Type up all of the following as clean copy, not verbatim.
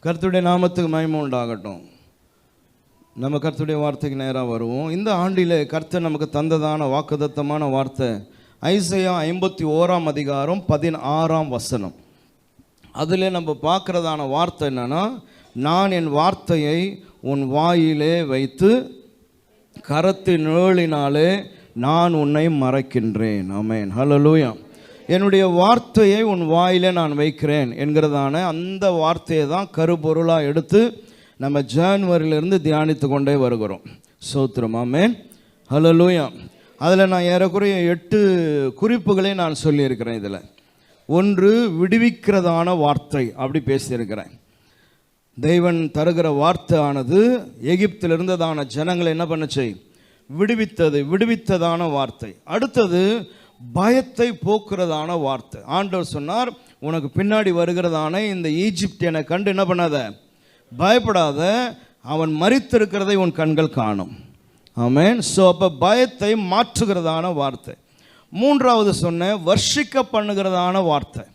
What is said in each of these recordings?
கர்த்தருடைய நாமத்துக்கு மகிமை உண்டாகட்டும். நம்ம கர்த்தருடைய வார்த்தைக்கு நேராக வருவோம். இந்த ஆண்டிலே கர்த்தர் நமக்கு தந்ததான வாக்குத்தத்தமான வார்த்தை ஐசையா 51 அதிகாரம் 16 வசனம். அதில் நம்ம பார்க்குறதான வார்த்தை என்னன்னா, நான் என் வார்த்தையை உன் வாயிலே வைத்து கரத்தின் நிழலினாலே நான் உன்னை மறைக்கின்றேன். ஆமென், ஹல்லேலூயா. என்னுடைய வார்த்தையை உன் வாயிலே நான் வைக்கிறேன் என்கிறதான அந்த வார்த்தையை தான் கருப்பொருளாக எடுத்து நம்ம ஜனவரியிலிருந்து தியானித்து கொண்டே வருகிறோம். ஸ்தோத்திரம், ஆமென், ஹல்லேலூயா. அதில் நான் ஏறக்குறைய 8 குறிப்புகளை நான் சொல்லியிருக்கிறேன். இதில் ஒன்று, விடுவிக்கிறதான வார்த்தை அப்படி பேசியிருக்கிறேன். தேவன் தருகிற வார்த்தை ஆனது எகிப்தில் இருந்ததான ஜனங்களை என்ன பண்ணுச்சு? விடுவித்ததான வார்த்தை. அடுத்தது, பயத்தை போக்குறதான வார்த்தை. ஆண்டவர் சொன்னார், உனக்கு பின்னாடி வருகிறதான இந்த ஈஜிப்தியனை கண்டு என்ன பண்ணாத, பயப்படாத, அவன் மரித்திருக்கிறதை உன் கண்கள் காணும். ஆமென். ஸோ அப்போ பயத்தை மாற்றுகிறதான வார்த்தை. மூன்றாவது சொன்ன, வர்ஷிக்க பண்ணுகிறதான வார்த்தை.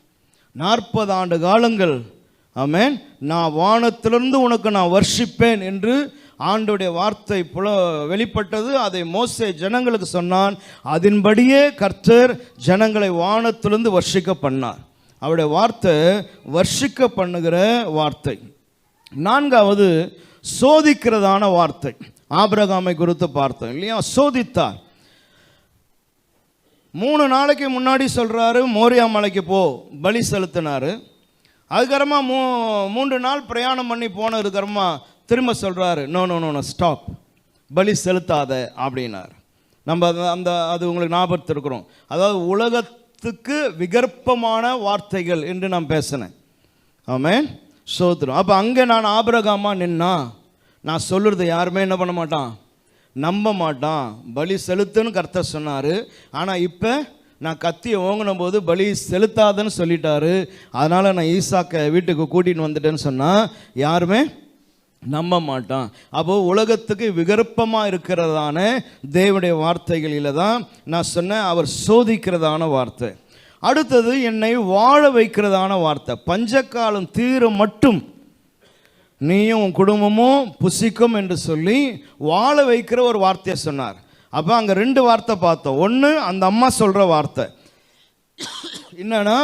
40 ஆண்டு காலங்கள், ஆமென், நான் வானத்திலிருந்து உனக்கு நான் வர்ஷிப்பேன் என்று ஆண்டோடைய வார்த்தை வெளிப்பட்டது. அதை மோசே ஜனங்களுக்கு சொன்னான். அதன்படியே கர்த்தர் ஜனங்களை வானத்திலிருந்து வர்ஷிக்க பண்ணார். அவருடைய வார்த்தை வர்ஷிக்க பண்ணுகிற வார்த்தை. நான்காவது, சோதிக்கிறதான வார்த்தை. ஆபிரகாமை குறித்து பார்த்தோம் இல்லையா? சோதித்தார். 3 நாளைக்கு முன்னாடி சொல்கிறாரு, மோரியா மலைக்கு போ, பலி செலுத்தினார். அதுக்கப்புறமா 3 நாள் பிரயாணம் பண்ணி போனதுக்கப்புறமா திரும்ப சொல்கிறாரு, நோ நோ நோ ஸ்டாப், பலி செலுத்தாத அப்படின்னார். நம்ம அது உங்களுக்கு ஞாபகத்தில் இருக்கிறோம். அதாவது உலகத்துக்கு விகற்பமான வார்த்தைகள் என்று நான் பேசினேன். ஆமென், ஸ்தோத்திரம். அப்போ அங்கே நான் ஆபிரகாமா நின்னா, நான் சொல்லுறது யாருமே என்ன பண்ண மாட்டான், நம்ப மாட்டான். பலி செலுத்துன்னு கர்த்தர் சொன்னார். ஆனால் இப்போ நான் கத்தியை ஓங்கின போது பலி செலுத்தாதுன்னு சொல்லிட்டாரு. அதனால் நான் ஈசாக்கை வீட்டுக்கு கூட்டின்னு வந்துட்டேன்னு சொன்னால் யாருமே நம்ப மாட்டான். அப்போது உலகத்துக்கு விகற்பமாக இருக்கிறதான தேவனுடைய வார்த்தைகளில் தான் நான் சொன்னேன், அவர் சோதிக்கிறதான வார்த்தை. அடுத்தது, என்னை வாழ வைக்கிறதான வார்த்தை. பஞ்சக்காலம் தீர மட்டும் நீயும் உன் குடும்பமும் புசிக்கும் என்று சொல்லி வாழ வைக்கிற ஒரு வார்த்தையை சொன்னார். அப்போ அங்கே 2 வார்த்தை பார்த்தோம். ஒன்று, அந்த அம்மா சொல்கிற வார்த்தை என்னன்னா,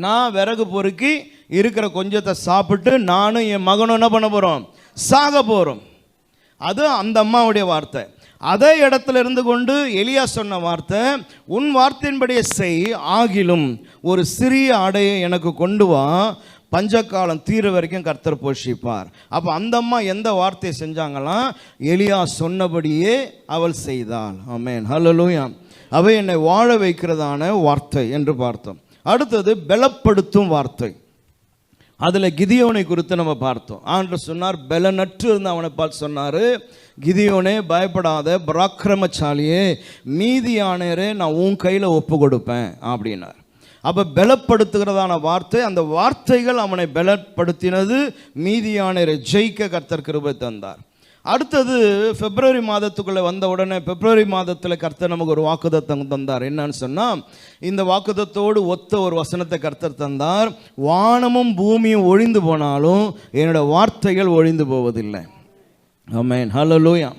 நான் விறகு பொறுக்கி இருக்கிற கொஞ்சத்தை சாப்பிட்டு நானும் என் மகனும் என்ன பண்ண போகிறோம், சாக போகிறோம். அது அந்த அம்மாவுடைய வார்த்தை. அதே இடத்துல இருந்து கொண்டு எலியா சொன்ன வார்த்தை, உன் வார்த்தையின்படியே செய், ஆகிலும் ஒரு சிறிய ஆடையை எனக்கு கொண்டு வா, பஞ்சக்காலம் தீர வரைக்கும் கர்த்தர் போஷிப்பார். அப்போ அந்த அம்மா எந்த வார்த்தையை செஞ்சாங்களாம்? எலியா சொன்னபடியே அவள் செய்தாள். ஆமென், ஹல்லேலூயா. அவை என்னை வாழ வைக்கிறதான வார்த்தை என்று பார்த்தோம். அடுத்தது, பலப்படுத்தும் வார்த்தை. அதில் கிதியோனை குறித்து நம்ம பார்த்தோம். ஆண்டவர் சொன்னார், பலனற்று இருந்து அவனை பார்த்து சொன்னார், கிதியோனே பயப்படாத, பராக்கிரமசாலியே, மீதியானரே நான் உன் கையில் ஒப்பு கொடுப்பேன் அப்படின்னார். அப்போ பலப்படுத்துகிறதான வார்த்தை, அந்த வார்த்தைகள் அவனை பலப்படுத்தினது. மீதியானரை ஜெயிக்க கர்த்தர் கிருபை தந்தார். அடுத்தது, பிப்ரவரி மாதத்துக்குள்ளே வந்த உடனே பிப்ரவரி மாதத்தில் கர்த்தர் நமக்கு ஒரு வாக்குத்தத்தம் தந்தார். என்னன்னு சொன்னால், இந்த வாக்குத்தத்தோடு ஒத்த ஒரு வசனத்தை கர்த்தர் தந்தார். வானமும் பூமியும் ஒழிந்து போனாலும் என்னோட வார்த்தைகள் ஒழிந்து போவதில்லை. ஆமென், ஹல்லேலூயா.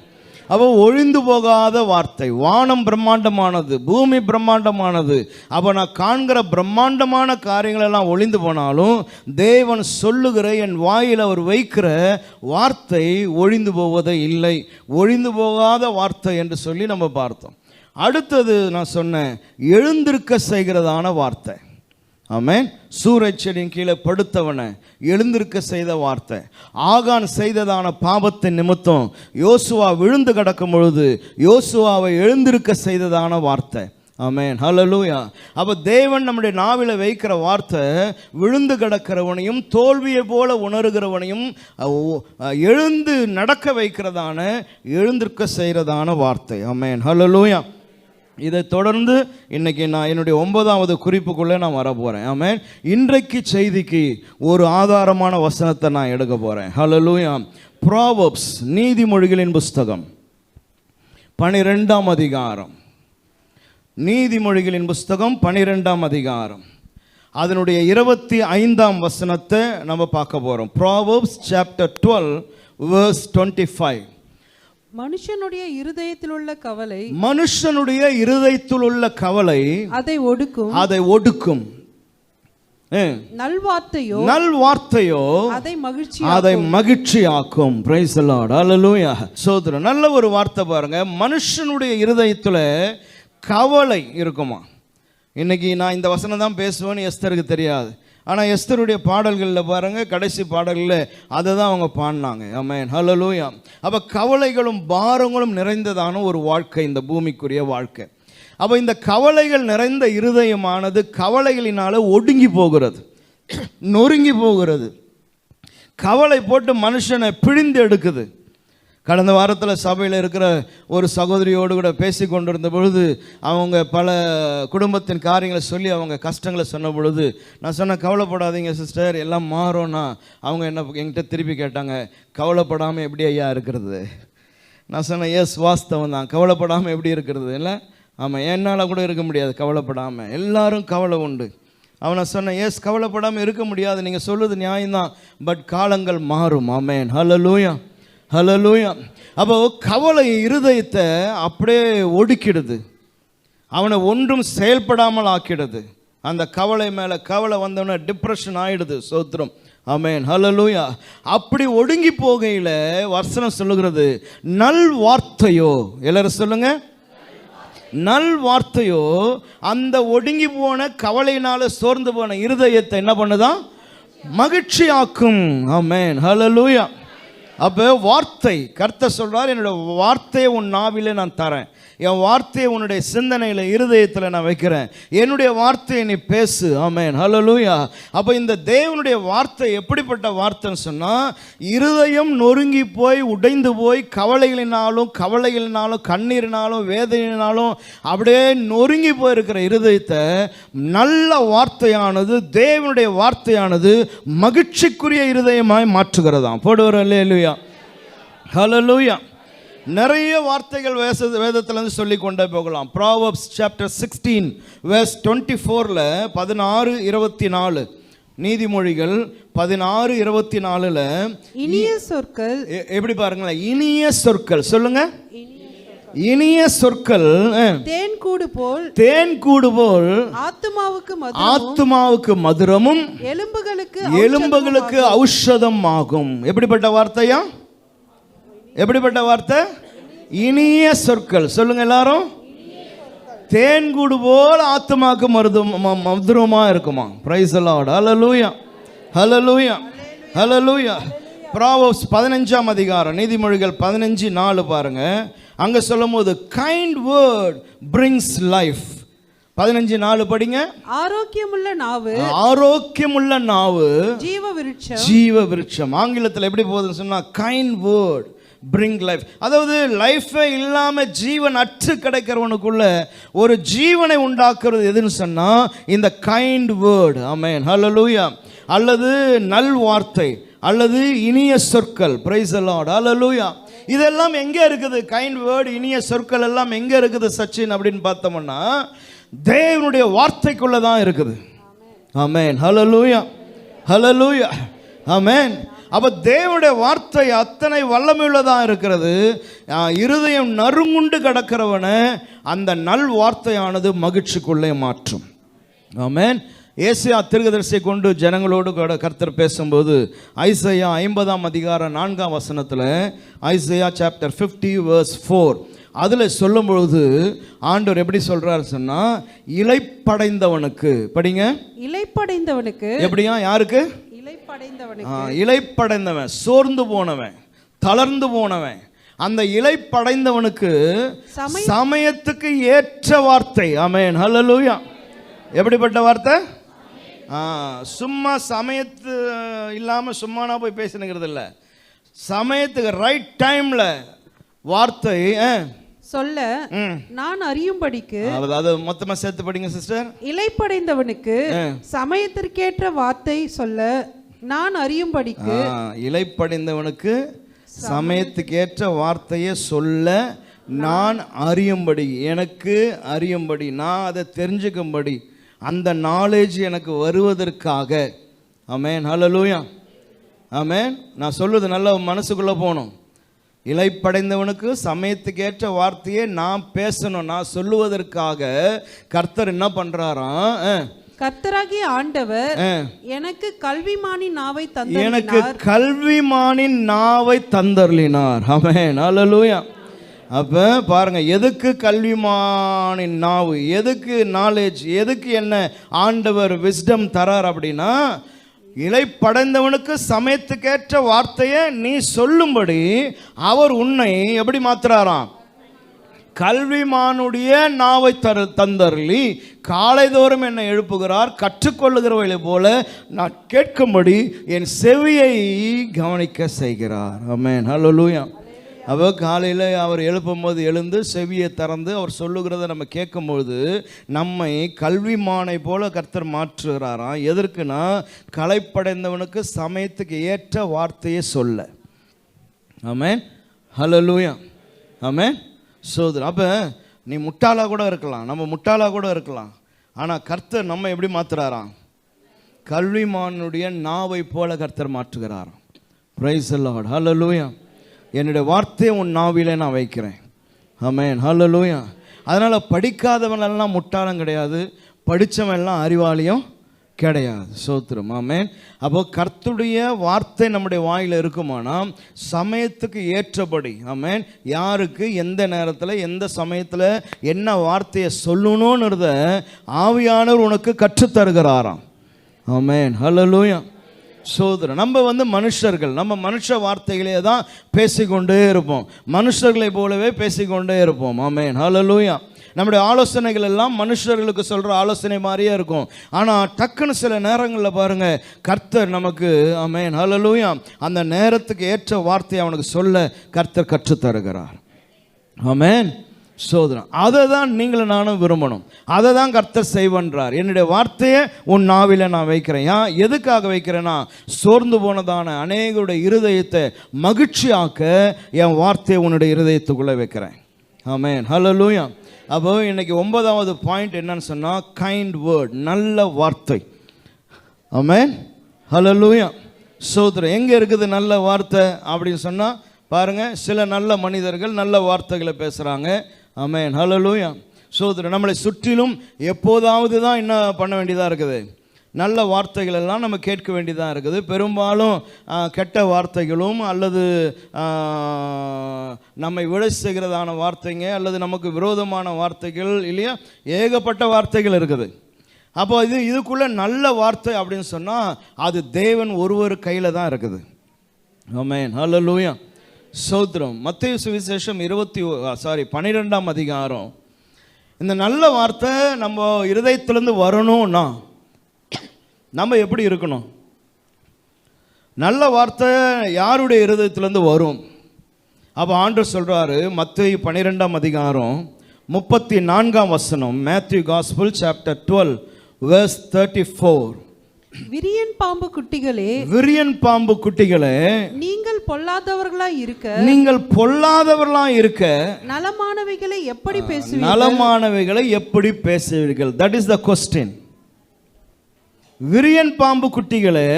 அப்போ ஒழிந்து போகாத வார்த்தை. வானம் பிரம்மாண்டமானது, பூமி பிரம்மாண்டமானது. அப்போ நான் காண்கிற பிரம்மாண்டமான காரியங்களெல்லாம் ஒழிந்து போனாலும் தேவன் சொல்லுகிற என் வாயில் அவர் வைக்கிற வார்த்தை ஒழிந்து போவதே இல்லை. ஒழிந்து போகாத வார்த்தை என்று சொல்லி நம்ம பார்த்தோம். அடுத்தது நான் சொன்னேன், எழுந்திருக்க செய்கிறதான வார்த்தை. ஆமென். சூரஜ் செடியின் கீழே படுத்தவனை எழுந்திருக்க செய்த வார்த்தை. ஆகான் செய்ததான பாவத்தின் நிமித்தம் யோசுவா விழுந்து கிடக்கும் பொழுது யோசுவாவை எழுந்திருக்க செய்ததான வார்த்தை. ஆமென், ஹல்லேலூயா. அப்போ தேவன் நம்முடைய நாவில வைக்கிற வார்த்தை விழுந்து கிடக்கிறவனையும் தோல்வியை போல உணர்கிறவனையும் எழுந்து நடக்க வைக்கிறதான, எழுந்திருக்க செய்கிறதான வார்த்தை. ஆமென், ஹல்லேலூயா. இதை தொடர்ந்து இன்னைக்கு நான் என்னுடைய 9வது குறிப்புக்குள்ளே நான் வர போகிறேன். ஆமென். இன்றைக்கு செய்திக்கு ஒரு ஆதாரமான வசனத்தை நான் எடுக்க போகிறேன். ஹல்லேலூயா. ப்ராவர்ப்ஸ், நீதிமொழிகளின் புஸ்தகம் 12ஆம் அதிகாரம். நீதிமொழிகளின் புஸ்தகம் 12ஆம் அதிகாரம். அதனுடைய 25ஆம் வசனத்தை நம்ம பார்க்க போறோம். Proverbs chapter 12 verse 25. மனுஷனுடைய இருதயத்தில் உள்ள கவலை, மனுஷனுடைய இருதயத்தில் உள்ள கவலை அதை ஒடுக்கும். நல்வார்த்தையோ அதை மகிழ்ச்சியாக்கும். Price the lord. ஹல்லேலூயா. சோதரன், நல்ல ஒரு வார்த்தை பாருங்க. மனுஷனுடைய இருதயத்துல கவலை இருக்குமா? இன்னைக்கு நான் இந்த வசனம் தான் பேசுவேன்னு எஸ்தருக்கு தெரியாது. ஆனால் எஸ்தருடைய பாடல்களில் பாருங்கள், கடைசி பாடல்களில் அதை தான் அவங்க பாடினாங்க. ஆமென், ஹல்லேலூயா. அப்போ கவலைகளும் பாரங்களும் நிறைந்ததான ஒரு வாழ்க்கை இந்த பூமிக்குரிய வாழ்க்கை. அப்போ இந்த கவலைகள் நிறைந்த இருதயமானது கவலைகளினால ஒடுங்கி போகிறது, நொறுங்கி போகிறது. கவலை போட்டு மனுஷனை பிழிந்து எடுக்குது. கடந்த வாரத்தில் சபையில் இருக்கிற ஒரு சகோதரியோடு கூட பேசி கொண்டிருந்த பொழுது அவங்க பல குடும்பத்தின் காரியங்களை சொல்லி அவங்க கஷ்டங்களை சொன்ன பொழுது நான் சொன்னேன், கவலைப்படாதீங்க சிஸ்டர், எல்லாம் மாறும்னா அவங்க என்கிட்ட திருப்பி கேட்டாங்க, கவலைப்படாமல் எப்படி ஐயா இருக்கிறது? நான் சொன்னேன், எஸ் வாஸ்தவம் தான், கவலைப்படாமல் எப்படி இருக்கிறது இல்லை? ஆமாம், என்னால் கூட இருக்க முடியாது கவலைப்படாமல், எல்லாரும் கவலை உண்டு. அவனை சொன்னேன், எஸ் கவலைப்படாமல் இருக்க முடியாது, நீங்கள் சொல்லுது நியாயம்தான், பட் காலங்கள் மாறும். ஆமென், ஹல்லேலூயா, ஹல்லேலூயா. அப்போ கவலை இருதயத்தை அப்படியே ஒடுக்கிடுது, அவனை ஒன்றும் செயல்படாமல் ஆக்கிடுது. அந்த கவலை மேலே கவலை வந்தவன டிப்ரெஷன் ஆகிடுது. சோத்திரம், ஆமென், ஹல்லேலூயா. அப்படி ஒடுங்கி போகையில் வசனம் சொல்லுகிறது, நல் வார்த்தையோ, எல்லாரும் சொல்லுங்க, நல் வார்த்தையோ அந்த ஒடுங்கி போன கவலையினால சோர்ந்து போன இருதயத்தை என்ன பண்ணுதான்? மகிழ்ச்சியாக்கும். ஆமென், ஹல்லேலூயா. அப்போ வார்த்தை, கர்த்தர் சொல்றார், என்னோட வார்த்தையை உன் நாவிலே நான் தரேன், என் வார்த்தையை உன்னுடைய சிந்தனையில் இருதயத்தில் நான் வைக்கிறேன், என்னுடைய வார்த்தையை நீ பேசு. ஆமென், ஹல்லேலூயா. அப்போ இந்த தேவனுடைய வார்த்தை எப்படிப்பட்ட வார்த்தைன்னு சொன்னால், இருதயம் நொறுங்கி போய் உடைந்து போய் கவலைகளினாலும் கண்ணீரினாலும் வேதனையினாலும் அப்படியே நொறுங்கி போயிருக்கிற இருதயத்தை நல்ல வார்த்தையானது, தேவனுடைய வார்த்தையானது மகிழ்ச்சிக்குரிய இருதயமாய் மாற்றுகிறதாம். போடுவார், அல்லேலூயா, ஹல்லேலூயா. நிறைய வார்த்தைகள் வேதத்திலிருந்து சொல்லி கொண்டே போகலாம். Proverbs chapter 16 verse 24ல 16:24, நீதிமொழிகள் 16:24ல இனிய சொற்கள், எப்படி பாருங்களேன், இனிய சொற்கள் சொல்லுங்க, இனிய சொற்கள் தேன் கூடு போல் ஆத்துமாவுக்கு மதுரமும் எலும்புகளுக்கு ஔஷதம் ஆகும். எப்படிப்பட்ட வார்த்தையா? எப்படிப்பட்ட வார்த்தை? இனிய சொற்கள் சொல்லுங்க எல்லாரும். தேன் கூடு போல் ஆத்துமாக்கு மதுரமா இருக்குமா? Price the lord, hallelujah, hallelujah, hallelujah. Proverbs 15ஆம் அதிகாரம், நீதிமொழிகள் 15:4 பாருங்க. அங்க சொல்லும்போது கைண்ட் வேர்ட் பிரிங்ஸ் லைஃப். 15:4 படிங்க. ஆரோக்கியமுள்ள நாவு ஜீவ விருட்சம். ஆங்கிலத்தில் எப்படி போகுதுன்னு சொன்னா, கைண்ட் வேர்ட் பிரிங் லைஃப். அதாவது லைஃபே இல்லாமல் ஜீவன் அற்று கிடைக்கிறவனுக்குள்ள ஒரு ஜீவனை உண்டாக்குறது எதுன்னு சொன்னா இந்த கைண்ட் வேர்டு. ஆமென், ஹல்லேலூயா. அல்லது நல் வார்த்தை அல்லது இனிய சொற்கள். பிரைஸ் தி லார்ட், ஹல்லேலூயா. இதெல்லாம் எங்கே இருக்குது? கைண்ட் வேர்டு, இனிய சொற்கள் எல்லாம் எங்கே இருக்குது சச்சின் அப்படின்னு பார்த்தோம்னா, தேவனுடைய வார்த்தைக்குள்ள தான் இருக்குது. ஆமென், ஹல்லேலூயா, ஹல்லேலூயா, ஆமென். அப்போ தேவனுடைய வார்த்தை அத்தனை வல்லமையுள்ளதாக இருக்கிறது. இருதயம் நறுங்குண்டு கிடக்கிறவனை அந்த நல் வார்த்தையானது மகிழ்ச்சிக்குள்ளே மாற்றும். ஆமென். ஏசாயா தீர்க்கதரிசியை கொண்டு ஜனங்களோடு கர்த்தர் பேசும்போது ஐசையா 50ஆம் அதிகாரம் 4ஆம் வசனத்தில், ஐசையா chapter 50 verse 4, அதில் சொல்லும் பொழுது ஆண்டவர் எப்படி சொல்றாரு சொன்னா, இளைப்படைந்தவனுக்கு, படிங்க, இளைப்படைந்தவனுக்கு. எப்படியா? யாருக்கு? இளைப்படைந்தவன், சோர்ந்து போனவன், தளர்ந்து போனவன், அந்த இளைப்படைந்தவனுக்கு சமயத்துக்கு ஏற்ற வார்த்தை. ஆமென், ஹல்லேலூயா. எப்படிப்பட்ட வார்த்தை? சும்மா சமயத்து இல்லாமல் சும்மானா போய் பேசுனுங்கிறது இல்லை, சமயத்துக்கு ரைட் டைம்ல வார்த்தை சொல்ல நான் அறியும்படிக்கு. அதாவது மொத்தமா சேர்த்து படிங்க சிஸ்டர். இளைப்படைந்தவனுக்கு சமயத்திற்கேற்ற வார்த்தை சொல்ல நான் அறியும்படிக்கு. இளைப்படைந்தவனுக்கு சமயத்துக்கேற்ற வார்த்தையை சொல்ல நான் அறியும்படி, எனக்கு அறியும்படி, நான் அதை தெரிஞ்சுக்கும்படி, அந்த நாலேஜ் எனக்கு வருவதற்காக. ஆமென், ஹல்லேலூயா, ஆமென். நான் சொல்வது நல்ல மனசுக்குள்ளே போகணும். இளைப்படைந்தவனுக்கு சமயத்துக்கேற்ற வார்த்தையை நான் பேசணும். நான் சொல்லுவதற்காக கர்த்தர் என்ன பண்ணுறாராம்? கர்த்தராகிய ஆண்டவர் எனக்கு கல்விமானின் நாவை எனக்கு தந்தருளினார். கல்விமானின் நாவை தந்தருளினார். ஆமென், ஹல்லேலூயா. அப்போ பாருங்க, எதுக்கு கல்விமானின் நாவு, எதுக்கு நாலேஜ், எதுக்கு என்ன ஆண்டவர் விஸ்டம் தரார் அப்படின்னா, இளைப்படைந்தவனுக்கு சமயத்துக்கேற்ற வார்த்தையை நீ சொல்லும்படி அவர் உன்னை எப்படி மாத்துறாராம்? கல்விமானுடைய நாவை தந்தருளி காலைதோறும் என்னை எழுப்புகிறார். கற்றுக்கொள்ளுகிறவர்களை போல நான் கேட்கும்படி என் செவியை கவனிக்க செய்கிறார். ஆமென், ஹல்லேலூயா. அவ காலையில் அவர் எழுப்பும்போது எழுந்து செவியை திறந்து அவர் சொல்லுகிறத நம்ம கேட்கும்போது நம்மை கல்விமானை போல கர்த்தர் மாற்றுகிறாராம். எதற்குனா, களைப்படைந்தவனுக்கு சமயத்துக்கு ஏற்ற வார்த்தையை சொல்ல. ஆமென், ஹல்லேலூயா, ஆமென். சோதரன், அப்போ நீ முட்டாளாக கூட இருக்கலாம், நம்ம முட்டாளாக கூட இருக்கலாம். ஆனால் கர்த்தர் நம்ம எப்படி மாற்றுறாராம்? கல்விமானுடைய நாவை போல கர்த்தர் மாற்றுகிறாராம். பிரைஸ் தி லார்ட், ஹல்லேலூயா. என்னுடைய வார்த்தையை உன் நாவிலே நான் வைக்கிறேன். ஆமென், ஹல்லேலூயா. அதனால் படிக்காதவனெல்லாம் முட்டாளம் கிடையாது, படித்தவன்லாம் அறிவாளியும் கிடையாது. சோத்திரம், ஆமென். அப்போ கர்த்தருடைய வார்த்தை நம்முடைய வாயில் இருக்குமானா சமயத்துக்கு ஏற்றபடி, ஆமென், யாருக்கு எந்த நேரத்தில் எந்த சமயத்தில் என்ன வார்த்தையை சொல்லணும்னுறத ஆவியானவர் உனக்கு கற்றுத்தருகிறாராம். ஆமென், ஹல்லேலூயா. சோதரன், நம்ம மனுஷர்கள், நம்ம மனுஷ வார்த்தைகளே தான் பேசிக்கொண்டே இருப்போம், மனுஷர்களை போலவே பேசிக்கொண்டே இருப்போம். ஆமென், ஹல்லேலூயா. நம்முடைய ஆலோசனைகள் எல்லாம் மனுஷர்களுக்கு சொல்கிற ஆலோசனை மாதிரியே இருக்கும். ஆனால் டக்குன்னு சில நேரங்களில் பாருங்கள், கர்த்தர் நமக்கு, ஆமென், ஹல்லேலூயா, அந்த நேரத்துக்கு ஏற்ற வார்த்தையை அவனுக்கு சொல்ல கர்த்தர் கற்றுத்தருகிறார். ஆமென், சோதரன். அதை தான் நீங்களும் நானும் விரும்பணும். அதை தான் கர்த்தர் செய்வன்றார். என்னுடைய வார்த்தையை உன் நாவில நான் வைக்கிறேன். எதுக்காக வைக்கிறேன்னா, சோர்ந்து போனதான அநேகருடைய இருதயத்தை மகிழ்ச்சியாக்க என் வார்த்தையை உன்னுடைய இருதயத்துக்குள்ளே வைக்கிறேன். ஆமென், ஹல்லேலூயா. அப்போ இன்னைக்கு 9வது பாயிண்ட் என்னன்னு சொன்னால், கைண்ட் வேர்ட், நல்ல வார்த்தை. ஆமென், ஹல்லேலூயா. சோதரன், எங்கே இருக்குது நல்ல வார்த்தை அப்படின்னு சொன்னால் பாருங்கள், சில நல்ல மனிதர்கள் நல்ல வார்த்தைகளை பேசுகிறாங்க. ஆமென், ஹல்லேலூயா. சோதரன், நம்மளை சுற்றிலும் எப்போதாவது தான் என்ன பண்ண வேண்டியதாக இருக்குது? நல்ல வார்த்தைகள் எல்லாம் நம்ம கேட்க வேண்டியதாக இருக்குது. பெரும்பாலும் கெட்ட வார்த்தைகளும் அல்லது நம்மை விட செய்கிறதான வார்த்தைங்க அல்லது நமக்கு விரோதமான வார்த்தைகள் இல்லையா, ஏகப்பட்ட வார்த்தைகள் இருக்குது. அப்போ இதுக்குள்ளே நல்ல வார்த்தை அப்படின்னு சொன்னால் அது தேவன் ஒருவர் கையில் தான் இருக்குது. ஆமென், ஹல்லேலூயா. சோத்திரம். மத்தேயு சுவிசேஷம் 12ஆம் அதிகாரம். இந்த நல்ல வார்த்தை நம்ம இருதயத்திலேருந்து வரணும்னா நம்ம எப்படி இருக்கணும்? நல்ல வார்த்தை யாருடைய இருதயத்திலேருந்து வரும்? அப்போ ஆண்டவர் சொல்கிறாரு, மத்தேயு 12ஆம் அதிகாரம் 34ஆம் வசனம், மேத்யூ காஸ்பல் சாப்டர் 12 verse 34. விரியன் பாம்பு குட்டிகளே, விரியன் பாம்பு குட்டிகளே, நீங்கள் பொல்லாதவர்களாய் இருக்க, நீங்கள் பொல்லாதவர்களாய் இருக்க நலமானவைகளை எப்படி பேசுவீர்கள்? நலமானவைகளை எப்படி பேசுவீர்கள்? That is the question. விரியன் பாம்பு குட்டிகளே,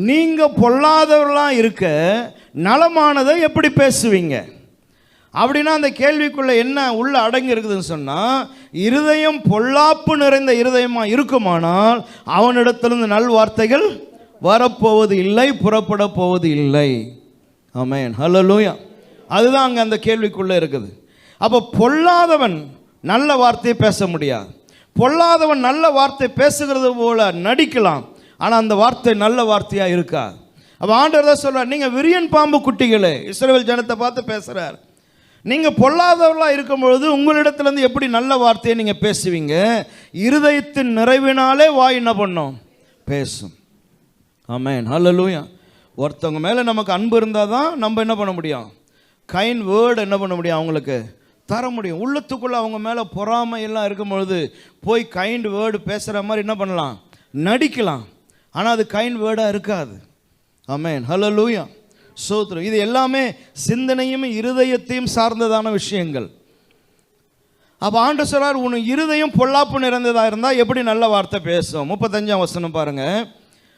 நீங்க பொல்லாதவர்களாக இருக்க நலமானதை எப்படி பேசுவீங்க? அப்படின்னா அந்த கேள்விக்குள்ள என்ன உள்ள அடங்கி இருக்குதுன்னு சொன்னால், இருதயம் பொல்லாப்பு நிறைந்த இருதயமாக இருக்குமானால் அவனிடத்திலிருந்து நல்வார்த்தைகள் வரப்போவது இல்லை, புறப்பட போவது இல்லை. ஆமென், ஹல்லேலூயா. அதுதான் அங்கே அந்த கேள்விக்குள்ளே இருக்குது. அப்போ பொல்லாதவன் நல்ல வார்த்தையை பேச முடியாது. பொல்லாதவன் நல்ல வார்த்தை பேசுகிறது போல நடிக்கலாம், ஆனால் அந்த வார்த்தை நல்ல வார்த்தையாக இருக்காது. அப்போ ஆண்டவர் தான் சொல்கிறார், நீங்கள் விரியன் பாம்பு குட்டிகளே, இஸ்ரவேல் ஜனத்தை பார்த்து பேசுகிறார். நீங்கள் பொல்லாதவர்களாக இருக்கும்பொழுது உங்களிடத்துலேருந்து எப்படி நல்ல வார்த்தையை நீங்கள் பேசுவீங்க? இருதயத்தின் நிறைவினாலே வாய் என்ன பண்ணும்? பேசும். ஆமென், ஹல்லேலூயா. ஒருத்தவங்க மேலே நமக்கு அன்பு இருந்தால் தான் நம்ம என்ன பண்ண முடியும்? கைண்ட் வேர்டு என்ன பண்ண முடியும்? அவங்களுக்கு தர முடியும். உள்ளத்துக்குள்ளே அவங்க மேலே பொறாமையெல்லாம் இருக்கும்பொழுது போய் கைண்ட் வேர்டு பேசுகிற மாதிரி என்ன பண்ணலாம்? நடிக்கலாம். ஆனால் அது கைண்ட் வேர்டாக இருக்காது. ஆமென், ஹல்லேலூயா. சோத்ரம். இது எல்லாமே சிந்தனையும் இருதயத்தையும் சார்ந்ததான விஷயங்கள். அப்போ ஆண்டவர் சொல்றார், உன் இருதயம் பொல்லாப்பு நிறைந்ததா இருந்தா எப்படி நல்ல வார்த்தை பேசும்? 35ஆம் வசனம் பாருங்க.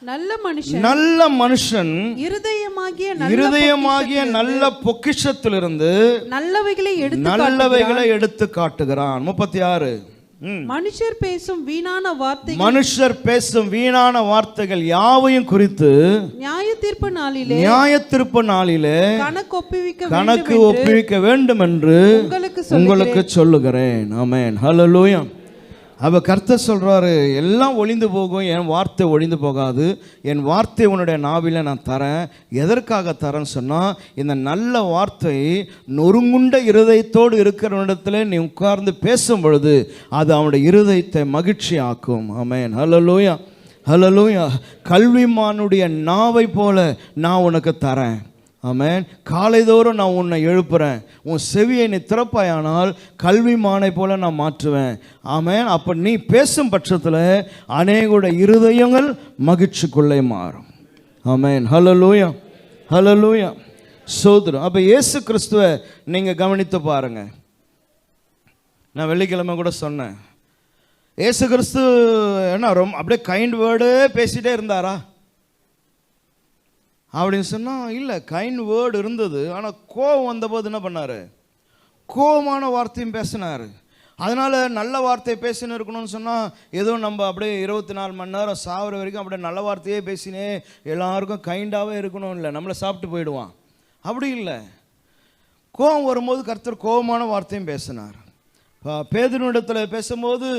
நல்ல மனுஷன் இருதயமாகிய நல்ல பொக்கிஷத்திலிருந்து நல்லவைகளை எடுத்து காட்டுகிறான். 36. மனுஷர் பேசும் வீணான வார்த்தைகள் யாவையும் குறித்து நியாய தீர்ப்பு நாளிலே கணக்கு ஒப்புவிக்க வேண்டும் என்று உங்களுக்கு சொல்லுகிறேன். ஆமென், ஹல்லேலூயா. அப்ப கர்த்தர் சொல்றாரு, எல்லாம் ஒளிந்து போகும், என் வார்த்தை ஒளிந்து போகாது. என் வார்த்தை உன்னுடைய நாவில நான் தரேன். எதற்காக தரேன்னு சொன்னா, இந்த நல்ல வார்த்தை நொறுங்குண்ட இருதயத்தோடு இருக்கிறவனிடத்துல நீ உட்கார்ந்து பேசும் பொழுது அது அவனுடைய இருதயத்தை மகிழ்ச்சி ஆக்கும். ஆமென், ஹல்லேலூயா, ஹல்லேலூயா. கல்விமானுடைய நாவை போல நான் உனக்கு தரேன். ஆமென். காலைதோறும் நான் உன்னை எழுப்புறேன். உன் செவியை நீ திறப்பாயானால் கல்விமானை போல நான் மாற்றுவேன். ஆமென். அப்போ நீ பேசும் பட்சத்தில் அநேகோட இருதயங்கள் மகிழ்ச்சிக்குள்ளே மாறும். ஆமென், ஹல்லேலூயா, ஹல்லேலூயா, சோதரம். அப்போ இயேசு கிறிஸ்துவை நீங்கள் கவனித்து பாருங்க. நான் வெள்ளிக்கிழமை கூட சொன்னேன், இயேசு கிறிஸ்து என்ன ரொம்ப அப்படியே கைண்ட் வேர்டு பேசிகிட்டே இருந்தாரா அப்படின்னு சொன்னால் இல்லை, கைண்ட் வேர்டு இருந்தது. ஆனால் கோபம் வந்தபோது என்ன பண்ணார்? கோபமான வார்த்தையும் பேசினார். அதனால் நல்ல வார்த்தையை பேசின்னு இருக்கணும்னு சொன்னால் ஏதோ நம்ம அப்படியே 24 மணி நேரம் சாகிற வரைக்கும் அப்படியே நல்ல வார்த்தையே பேசினே எல்லாருக்கும் கைண்டாகவே இருக்கணும் இல்லை, நம்மளை சாப்பிட்டு போயிடுவான். அப்படி இல்லை. கோபம் வரும்போது கர்த்தர் கோபமான வார்த்தையும் பேசினார். பேதுருவிடத்தில் பேசும்போது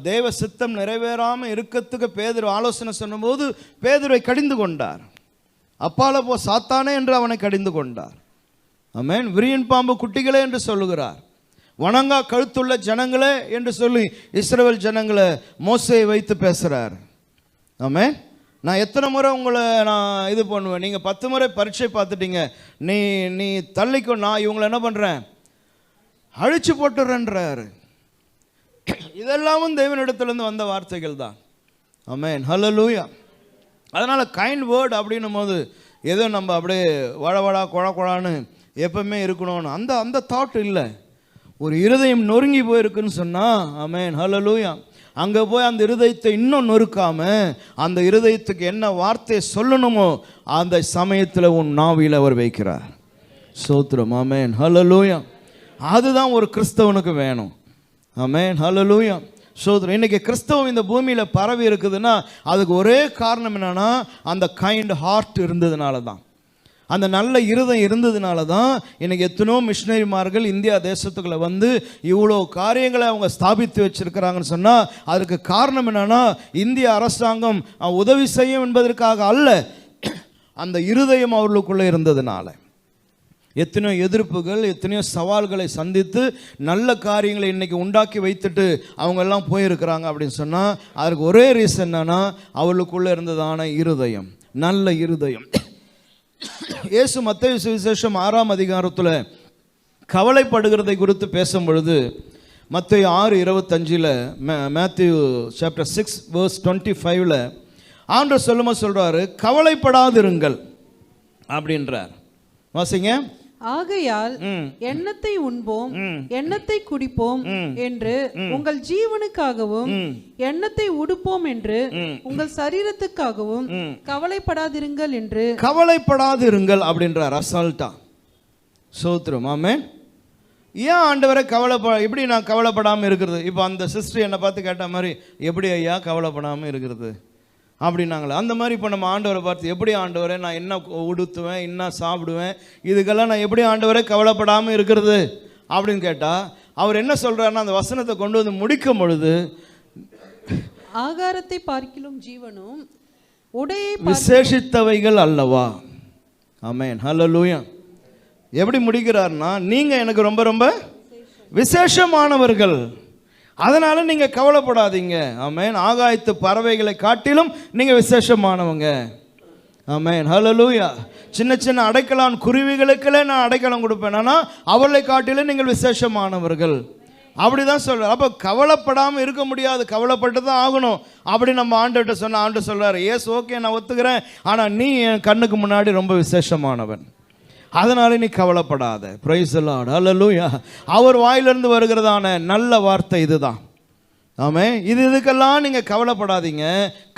தேவ சித்தம் நிறைவேறாமல் இருக்கிறதுக்கு பேதுரு ஆலோசனை சொன்னபோது பேதுருவை கடிந்து கொண்டார். அப்பால போ சாத்தானே என்று அவனை கடிந்து கொண்டார். ஆமென். விரியன் பாம்பு குட்டிகளே என்று சொல்லுகிறார். வணங்கா கழுத்துள்ள ஜனங்களே என்று சொல்லி இஸ்ரவேல் ஜனங்களை மோசையை வைத்து பேசுகிறார். ஆமென். நான் எத்தனை முறை உங்களை நான் இது பண்ணுவேன், நீங்கள் 10 முறை பரீட்சை பார்த்துட்டீங்க, நீ தள்ளிக்கோ, நான் இவங்களை என்ன பண்ணுறேன், அழிச்சு போட்டுறேன்றாரு. இதெல்லாமும் தேவனிடத்திலிருந்து வந்த வார்த்தைகள் தான். ஆமென், ஹல்லேலூயா. அதனால் கைண்ட் வேர்டு அப்படின்னும் போது ஏதோ நம்ம அப்படியே வழவழா குழான்னு எப்பவுமே இருக்கணும்னு அந்த தாட் இல்லை. ஒரு இருதயம் நொறுங்கி போயிருக்குன்னு சொன்னால், ஆமென், ஹல்லேலூயா, அங்கே போய் அந்த இருதயத்தை இன்னும் நொறுக்காமல் அந்த இருதயத்துக்கு என்ன வார்த்தையை சொல்லணுமோ அந்த சமயத்தில் உன் நாவியில் அவர் வைக்கிறார். ஸ்தோத்திரம். ஆமென், ஹல்லேலூயா. அதுதான் ஒரு கிறிஸ்தவனுக்கு வேணும். ஆமென், ஹல்லேலூயா, சோதரன். இன்னைக்கு கிறிஸ்தவம் இந்த பூமியில் பரவி இருக்குதுன்னா அதுக்கு ஒரே காரணம் என்னன்னா, அந்த கைண்ட் ஹார்ட் இருந்ததுனால தான், அந்த நல்ல இருதயம் இருந்ததுனால தான் இன்னைக்கு எத்தனோ மிஷினரிமார்கள் இந்தியா தேசத்துக்குள்ள வந்து இவ்வளோ காரியங்களை அவங்க ஸ்தாபித்து வச்சிருக்கிறாங்கன்னு சொன்னால் அதுக்கு காரணம் என்னன்னா, இந்திய அரசாங்கம் உதவி செய்யும் என்பதற்காக அல்ல, அந்த இருதயம் அவர்களுக்குள்ளே இருந்ததுனால. எத்தனையோ எதிர்ப்புகள், எத்தனையோ சவால்களை சந்தித்து நல்ல காரியங்களை இன்றைக்கி உண்டாக்கி வைத்துட்டு அவங்கெல்லாம் போயிருக்கிறாங்க அப்படின்னு சொன்னால் அதற்கு ஒரே ரீசன் என்னன்னா, அவளுக்குள்ளே இருந்ததான இருதயம், நல்ல இருதயம். இயேசு மத்தேயு சுவிசேஷம் 6ஆம் அதிகாரத்தில் கவலைப்படுகிறதை குறித்து பேசும் பொழுது மத்தேயு 6:25 மேத்யூ சாப்டர் 6 verse 25 ஆண்டவர் சொல்றாரு, கவலைப்படாதிருங்கள் அப்படின்றார். வாசிங்க. ஆகையால் எண்ணத்தை உண்போம் எண்ணத்தை குடிப்போம் என்று உங்கள் ஜீவனுக்காகவும் எண்ணத்தை உடுப்போம் என்று உங்கள் சரீரத்துக்காகவும் கவலைப்படாதிருங்கள் என்று கவலைப்படாதிருங்கள் அப்படின்றார் அசால்ட்டா. சோத்ரம். ஆமென். ஏன் ஆண்டவரை இப்படி நான் கவலைப்படாமல் இருக்கிறது? இப்போ அந்த சிஸ்டர் என்னை பார்த்து கேட்ட மாதிரி, எப்படி ஐயா கவலைப்படாமல் இருக்கிறது அப்படின்னாங்களே, அந்த மாதிரி இப்போ நம்ம ஆண்டவரை பார்த்து, எப்படி ஆண்டவரை நான் என்ன உடுத்துவேன், என்ன சாப்பிடுவேன், இதுக்கெல்லாம் நான் எப்படி ஆண்டவரை கவலைப்படாமல் இருக்கிறது அப்படின்னு கேட்டால் அவர் என்ன சொல்கிறாருன்னா, அந்த வசனத்தை கொண்டு வந்து முடிக்கும் பொழுது, ஆகாரத்தை பார்க்கிலும் ஜீவனும் உடையை விசேஷித்தவைகள் அல்லவா. ஆமென், ஹல்லேலூயா. எப்படி முடிக்கிறார்னா, நீங்கள் எனக்கு ரொம்ப ரொம்ப விசேஷமானவர்கள், அதனால நீங்க கவலைப்படாதீங்க. ஆமென். ஆகாயத்து பறவைகளை காட்டிலும் நீங்க விசேஷமானவங்க. ஆமென், ஹல்லேலூயா. சின்ன சின்ன அடைக்கலான் குருவிகளுக்குள்ளே நான் அடைக்கலம் கொடுப்பேன், ஆனால் அவளை காட்டிலும் நீங்கள் விசேஷமானவர்கள் அப்படிதான் சொல்றார். அப்போ கவலைப்படாமல் இருக்க முடியாது, கவலைப்பட்டு தான் ஆகணும் அப்படி நம்ம ஆண்டுகிட்ட சொன்ன ஆண்டு சொல்றாரு, எஸ் ஓகே நான் ஒத்துக்கிறேன், ஆனால் நீ என் கண்ணுக்கு முன்னாடி ரொம்ப விசேஷமானவன். அதனால நீ கவலைப்படாத. பிரைஸ் தி லார்ட், ஹல்லேலூயா. அவர் வாயிலிருந்து வருகிறதான நல்ல வார்த்தை இதுதான். ஆமென். இதுக்கெல்லாம் நீங்க கவலைப்படாதீங்க.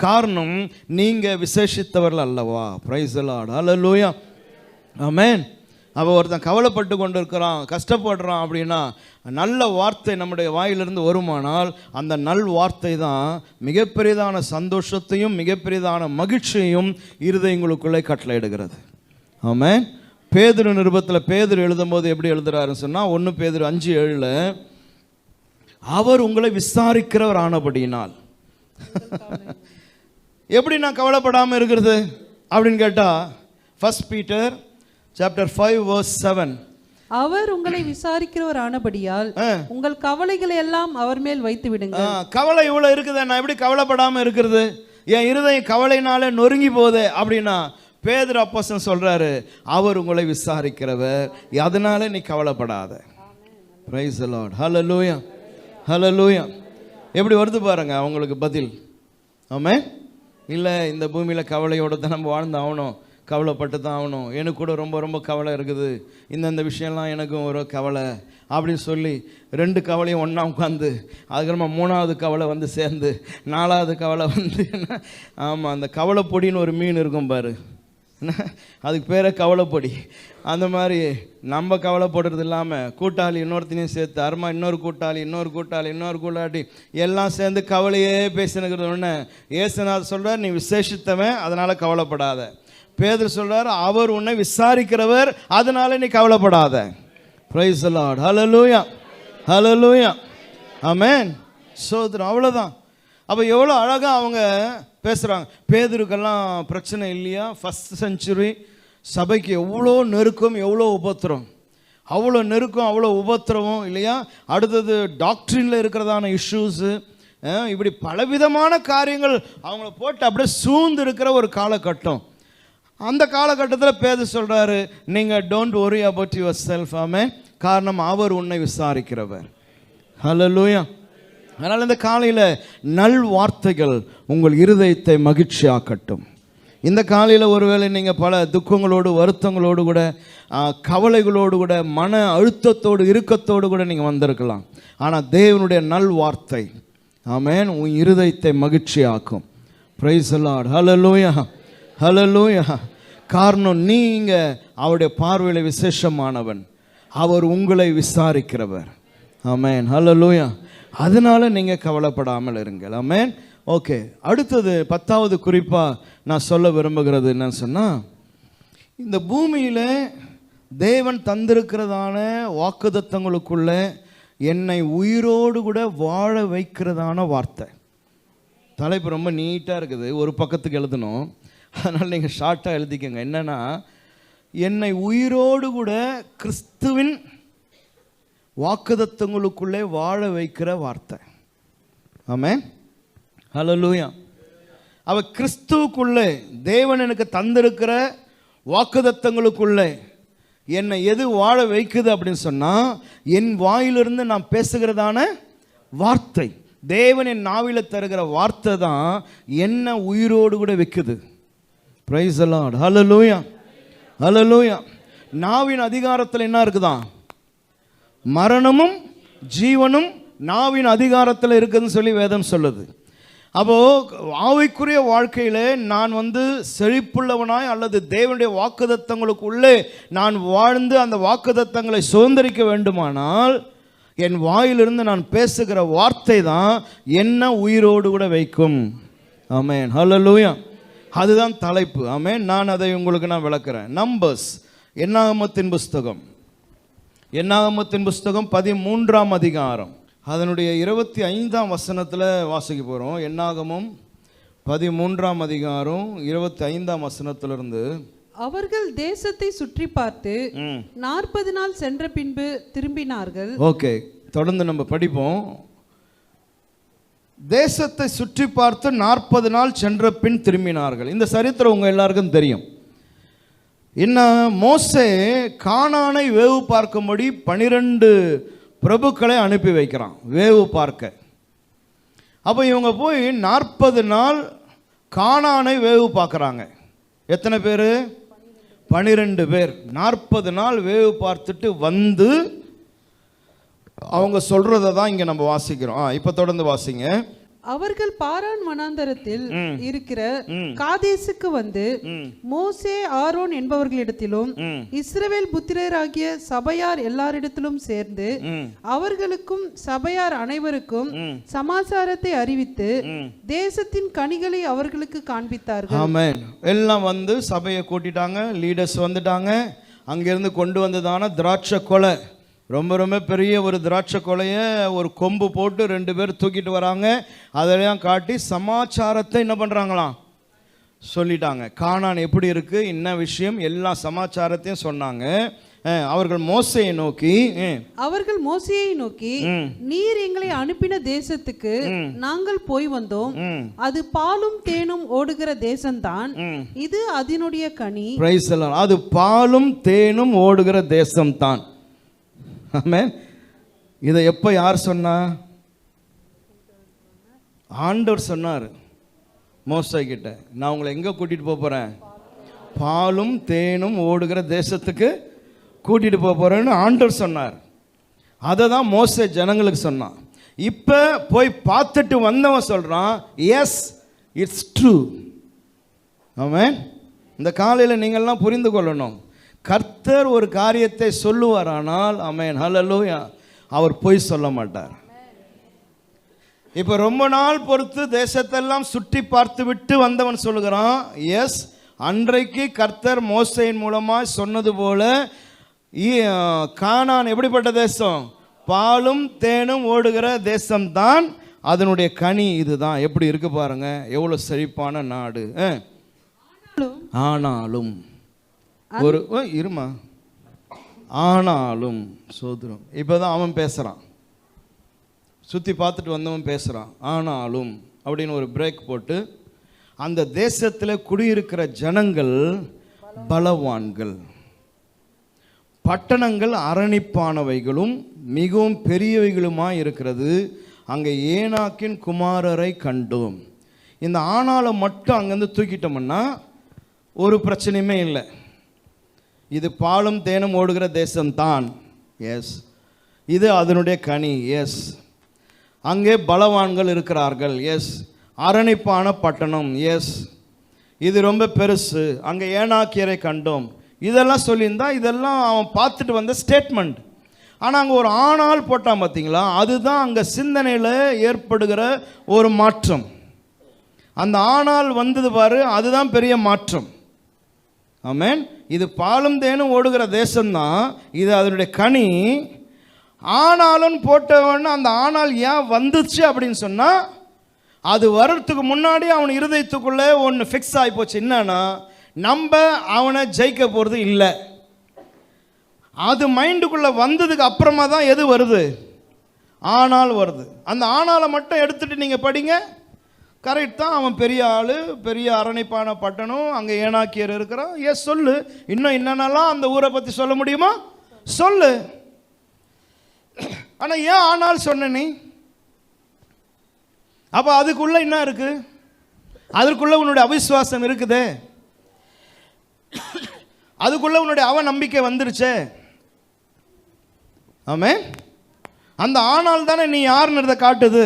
காரணம் நீங்க விசேஷித்தவர்கள் அல்லவா. பிரைஸ் தி லார்ட், ஹல்லேலூயா. ஆமென். அவன் ஒருத்தன் கவலைப்பட்டு கொண்டு இருக்கிறான், கஷ்டப்படுறான் அப்படின்னா நல்ல வார்த்தை நம்முடைய வாயிலிருந்து வருமானால் அந்த நல் வார்த்தை தான் மிகப்பெரிதான சந்தோஷத்தையும் மிகப்பெரிதான மகிழ்ச்சியையும் இருதயங்களுக்குள்ளே கட்டளையிடுகிறது. ஆமென். பேதுரு நிருபத்தில் பேதுரு எழுதும்போது எப்படி எழுதுறாருன்னு சொன்னால் 1 பேதுரு 5:7 அவர் உங்களை விசாரிக்கிறவர் ஆனபடியினால். எப்படி நான் கவலைப்படாமல் இருக்கிறது அப்படின்னு கேட்டால் 1 பீட்டர் chapter 5 verse 7 அவர் உங்களை விசாரிக்கிறவர் ஆனபடியால் உங்கள் கவலைகளை எல்லாம் அவர் மேல் வைத்து விடுங்க. கவலை இவ்வளவு இருக்குது, நான் எப்படி கவலைப்படாம இருக்கிறது, என் இருதயம் கவலைனால நொறுங்கி போதே அப்படின்னா பேதுரு அப்போஸ்தலன் சொல்றாரு, அவர் உங்களை விசாரிக்கிறவர், அதனால நீ கவலைப்படாத. பிரைஸ் தி லார்ட், ஹல்லேலூயா, ஹல்லேலூயா. எப்படி வருது பாருங்க அவங்களுக்கு பதில். ஆமென். இல்லை இந்த பூமியில் கவலையோடு தான் நம்ம வாழ்ந்து ஆகணும், கவலைப்பட்டு தான் ஆகணும், எனக்கு கூட ரொம்ப ரொம்ப கவலை இருக்குது, இந்தந்த விஷயம்லாம் எனக்கும் ஒரு கவலை அப்படின்னு சொல்லி 2 கவலையும் ஒன்றா உட்காந்து அதுக்கப்புறமா 3வது கவலை வந்து சேர்ந்து 4வது கவலை வந்து ஆமாம் அந்த கவலை பொடின்னு ஒரு மீன் இருக்கும் பாரு, அதுக்கு பேரே கவலைப்பொடி. அந்த மாதிரி நம்ம கவலைப்படுறது இல்லாமல் கூட்டாளி இன்னொருத்தையும் சேர்த்து அருமா இன்னொரு கூட்டாளி எல்லாம் சேர்ந்து கவலையே பேசினுக்கிறது. ஒன்று ஏசுநாதர் சொல்கிறார், நீ விசேஷித்தவன் அதனால் கவலைப்படாத. பேதுரு சொல்றார், அவர் உன்னை விசாரிக்கிறவர் அதனால நீ கவலைப்படாத. பிரைஸ் தி லார்ட், ஹல்லேலூயா, ஹல்லேலூயா, ஆமென். சோதரம் அவ்வளோதான். அப்போ எவ்வளோ அழகாக அவங்க பேசுகிறாங்க. பேதுருக்கெல்லாம் பிரச்சனை இல்லையா? 1st century சபைக்கு எவ்வளோ நெருக்கம், எவ்வளோ உபத்திரம், அவ்வளோ நெருக்கம், அவ்வளோ உபத்திரவம் இல்லையா? அடுத்தது டாக்ட்ரினில் இருக்கிறதான இஷ்யூஸு, இப்படி பலவிதமான காரியங்கள் அவங்கள போட்டு அப்படியே சூழ்ந்து இருக்கிற ஒரு காலகட்டம். அந்த காலகட்டத்தில் பேதுரு சொல்கிறாரு, நீங்கள் டோன்ட் worry about yourself. ஆமென். காரணம் அவர் உன்னை விசாரிக்கிறவர். ஹல்லேலூயா. அதனால் இந்த காலையில் நல் வார்த்தைகள் உங்கள் இருதயத்தை மகிழ்ச்சியாக்கட்டும். இந்த காலையில் ஒருவேளை நீங்கள் பல துக்கங்களோடு வருத்தங்களோடு கூட கவலைகளோடு கூட மன அழுத்தத்தோடு இறுக்கத்தோடு கூட நீங்கள் வந்திருக்கலாம். ஆனால் தேவனுடைய நல் வார்த்தை ஆமென் உன் இருதயத்தை மகிழ்ச்சியாக்கும். பிரைஸ் தி லார்ட், ஹல்லேலூயா, ஹல்லேலூயா. காரணம் நீங்கள் அவருடைய பார்வையில் விசேஷமானவன், அவர் உங்களை விசாரிக்கிறவர். ஆமென், ஹல்லேலூயா. அதனால நீங்கள் கவலைப்படாமல் இருங்கள். ஆமென். ஓகே, அடுத்தது 10வது குறிப்பாக நான் சொல்ல விரும்புகிறது என்னன்னு சொன்னால், இந்த பூமியில் தேவன் தந்திருக்கிறதான வாக்குத்தத்தங்களுக்குள்ள என்னை உயிரோடு கூட வாழ வைக்கிறதான வார்த்தை. தலைப்பு ரொம்ப நீட்டாக இருக்குது, ஒரு பக்கத்துக்கு எழுதணும், அதனால் நீங்கள் ஷார்ட்டாக எழுதிக்கங்க. என்னென்னா, என்னை உயிரோடு கூட கிறிஸ்துவின் வாக்குத்தத்தங்களுக்குள்ளே வாழ வைக்கிற வார்த்தை. ஆமென், ஹல்லேலூயா. அவ கிறிஸ்துவுக்குள்ளே தேவன் எனக்கு தந்திருக்கிற வாக்குத்தத்தங்களுக்குள்ளே என்னை எது வாழ வைக்குது அப்படின்னு சொன்னால், என் வாயிலிருந்து நான் பேசுகிறதான வார்த்தை, தேவன் என் நாவில தருகிற வார்த்தை தான் என்ன உயிரோடு கூட வைக்குது. பிரைஸ் தி லார்ட், ஹல்லேலூயா, ஹல்லேலூயா. நாவின் அதிகாரத்தில் என்ன இருக்குதான்? மரணமும் ஜீவனும் நாவின் அதிகாரத்தில் இருக்குதுன்னு சொல்லி வேதம் சொல்லுது. அப்போது ஆவிக்குரிய வாழ்க்கையில் நான் செழிப்புள்ளவனாய் அல்லது தேவனுடைய வாக்குத்தத்தங்களுக்குள்ளே நான் வாழ்ந்து அந்த வாக்குத்தத்தங்களை சுதந்திரிக்க வேண்டுமானால் என் வாயிலிருந்து நான் பேசுகிற வார்த்தை தான் என்ன உயிரோடு கூட வைக்கும். ஆமென், ஹல்லேலூயா. அதுதான் தலைப்பு. ஆமென். நான் அதை உங்களுக்கு நான் விளக்குறேன். நம்பர்ஸ், என்னாகமத்தின் புஸ்தகம், என்னாகமத்தின் புஸ்தகம் 13ஆம் அதிகாரம் அதனுடைய 25ஆம் வசனத்தில் வாசிக்க போகிறோம். என்னாகமம் 13ஆம் அதிகாரம் 25ஆம் வசனத்திலிருந்து, அவர்கள் தேசத்தை சுற்றி பார்த்து 40 நாள் சென்ற பின்பு திரும்பினார்கள். ஓகே, தொடர்ந்து நம்ம படிப்போம். தேசத்தை சுற்றி பார்த்து 40 நாள் சென்ற பின் திரும்பினார்கள். இந்த சரித்திரம் உங்க எல்லாருக்கும் தெரியும். என்ன, மோசே கானானை வேவு பார்க்கும்படி 12 பிரபுக்களை அனுப்பி வைக்கிறான் வேவு பார்க்க. அப்போ இவங்க போய் 40 நாள் கானானை வேவு பார்க்குறாங்க. எத்தனை பேர்? 12 பேர் 40 நாள் வேவு பார்த்துட்டு வந்து அவங்க சொல்றதை தான் இங்க நம்ம வாசிக்கிறோம். இப்போ தொடர்ந்து வாசிங்க. அவர்கள் பாரான் வனாந்தரத்தில் இருக்கிற காதேசுக்கு வந்து மோசே ஆரோன் என்பவர்களிடத்திலும் இஸ்ரவேல் புத்திரராகிய சபையார் எல்லாரிடத்திலும் சேர்ந்து அவர்களுக்கும் சபையார் அனைவருக்கும் சமாசாரத்தை அறிவித்து தேசத்தின் கனிகளை அவர்களுக்கு காண்பித்தார்கள். ஆமென். எல்லாம் வந்து சபையை கூட்டிட்டாங்க, லீடர்ஸ் வந்துட்டாங்க. அங்கிருந்து கொண்டு வந்ததான திராட்சை கொலை, ரொம்ப ரொம்ப பெரிய ஒரு திராட்சை கொலையை ஒரு கொம்பு போட்டு 2 பேர் தூக்கிட்டு வராங்க. அதெல்லாம் காட்டி சமாச்சாரத்தை என்ன பண்ணுறாங்களாம் சொல்லிட்டாங்க. கானான் எப்படி இருக்குது, என்ன விஷயம், எல்லா சமாச்சாரத்தையும் சொன்னாங்க. அவர்கள் மோசேயை நோக்கி நீர் எங்களை அனுப்பின தேசத்துக்கு நாங்கள் போய் வந்தோம். அது பாலும் தேனும் ஓடுகிற தேசம்தான். இது அதனுடைய கனி. அது பாலும் தேனும் ஓடுகிற தேசம்தான். ஆமென். இதை எப்போ யார் சொன்னா? ஆண்டவர் சொன்னார் மோசே கிட்ட, நான் உங்களை எங்கே கூட்டிகிட்டு போகிறேன்? பாலும் தேனும் ஓடுகிற தேசத்துக்கு கூட்டிகிட்டு போகிறேன்னு ஆண்டவர் சொன்னார். அதை தான் மோசே ஜனங்களுக்கு சொன்னான். இப்போ போய் பார்த்துட்டு வந்தவன் சொல்கிறான், எஸ் இட்ஸ் ட்ரூ. ஆமென். இந்த காலையில் நீங்கள்லாம் புரிந்து கொள்ளணும், கர்த்தர் ஒரு காரியத்தை சொல்லுவாரானால், ஆமென், ஹல்லேலூயா, அவர் பொய் சொல்ல மாட்டார். இப்போ ரொம்ப நாள் பொறுத்து தேசத்தெல்லாம் சுற்றி பார்த்து விட்டு வந்தவன் சொல்லுகிறான், எஸ், அன்றைக்கு கர்த்தர் மோசேயின் மூலமாக சொன்னது போல கானான் எப்படிப்பட்ட தேசம்? பாலும் தேனும் ஓடுகிற தேசம்தான், அதனுடைய கனி இதுதான். எப்படி இருக்கு பாருங்க, எவ்வளோ செழிப்பான நாடு. ஆனாலும் ஒரு இருமா, ஆனாலும் சோதரம். இப்போதான் அவன் பேசுகிறான், சுற்றி பார்த்துட்டு வந்தவன் பேசுகிறான். ஆனாலும் அப்படின்னு ஒரு பிரேக் போட்டு, அந்த தேசத்தில் குடியிருக்கிற ஜனங்கள் பலவான்கள், பட்டணங்கள் அரணிப்பானவைகளும் மிகவும் பெரியவைகளுமாய் இருக்கிறது. அங்கே ஏனாக்கின் குமாரரை கண்டோம். இந்த ஆனாலும் மட்டும் அங்கேருந்து தூக்கிட்டோம்னா ஒரு பிரச்சனையுமே இல்லை. இது பாலும் தேனும் ஓடுகிற தேசம்தான், எஸ். இது அதனுடைய கனி, எஸ். அங்கே பலவான்கள் இருக்கிறார்கள், எஸ். அரணிப்பான பட்டணம், எஸ். இது ரொம்ப பெருசு. அங்கே ஏனாக்கியரை கண்டோம். இதெல்லாம் சொல்லியிருந்தா இதெல்லாம் அவன் பார்த்துட்டு வந்த ஸ்டேட்மெண்ட். ஆனால் அங்கே ஒரு ஆனால் போட்டான் பார்த்தீங்களா, அதுதான் அங்கே சிந்தனையில் ஏற்படுகிற ஒரு மாற்றம். அந்த ஆனால் வந்தது பாரு, அதுதான் பெரிய மாற்றம். ஆமென். இது பாலும் தேனும் ஓடுகிற தேசம்தான், இது அதனுடைய கனி. ஆனாலும் போட்டவன் அந்த ஆனால் ஏன் வந்துச்சு அப்படின்னு சொன்னால், அது வர்றதுக்கு முன்னாடி அவன் இருதயத்துக்குள்ளே ஒன்று ஃபிக்ஸ் ஆகி போச்சு. என்னன்னா, நம்ம அவனை ஜெயிக்க போகிறது இல்லை. அது மைண்டுக்குள்ளே வந்ததுக்கு அப்புறமா தான் எது வருது? ஆனால் வருது. அந்த ஆனாலை மட்டும் எடுத்துகிட்டு நீங்கள் படிங்க, கரெக்ட் தான். அவன் பெரிய ஆள், பெரிய அரணிப்பான பட்டணம், அங்கே ஏனாக்கியர் இருக்கிறான். எஸ், சொல்லு. இன்னும் என்னென்னலாம் அந்த ஊரை பற்றி சொல்ல முடியுமா சொல்லு. ஆனால் ஏன் ஆனால் சொன்ன நீ? அப்போ அதுக்குள்ளே என்ன இருக்கு? அதுக்குள்ளே உன்னுடைய அவிசுவாசம் இருக்குதே, அதுக்குள்ளே உன்னுடைய அவநம்பிக்கை வந்துருச்சே. ஆமென். அந்த ஆனால் தானே நீ யாருன்றதை காட்டுது.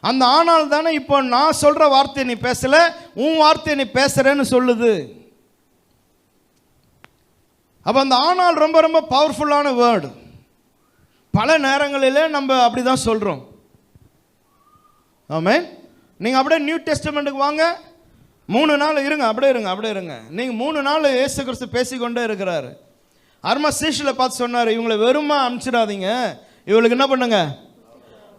அந்த ஆனால் தானே இப்போ நான் சொல்கிற வார்த்தையை நீ பேசலை, உன் வார்த்தையை நீ பேசுகிறேன்னு சொல்லுது. அப்போ அந்த ஆனால் ரொம்ப ரொம்ப பவர்ஃபுல்லான வேர்டு. பல நேரங்களில் நம்ம அப்படி தான் சொல்கிறோம். ஆமென். நீங்கள் அப்படியே நியூ டெஸ்டமெண்ட்டுக்கு வாங்க, 3 நாள் இருங்க, அப்படியே இருங்க. நீங்கள் 3 நாள் இயேசு கிறிஸ்து பேசிக்கொண்டே இருக்கிறாரு. அருமா சீஷில் பார்த்து சொன்னார், இவங்களை வெறுமா அனுப்பிச்சிடாதீங்க, இவளுக்கு என்ன பண்ணுங்க,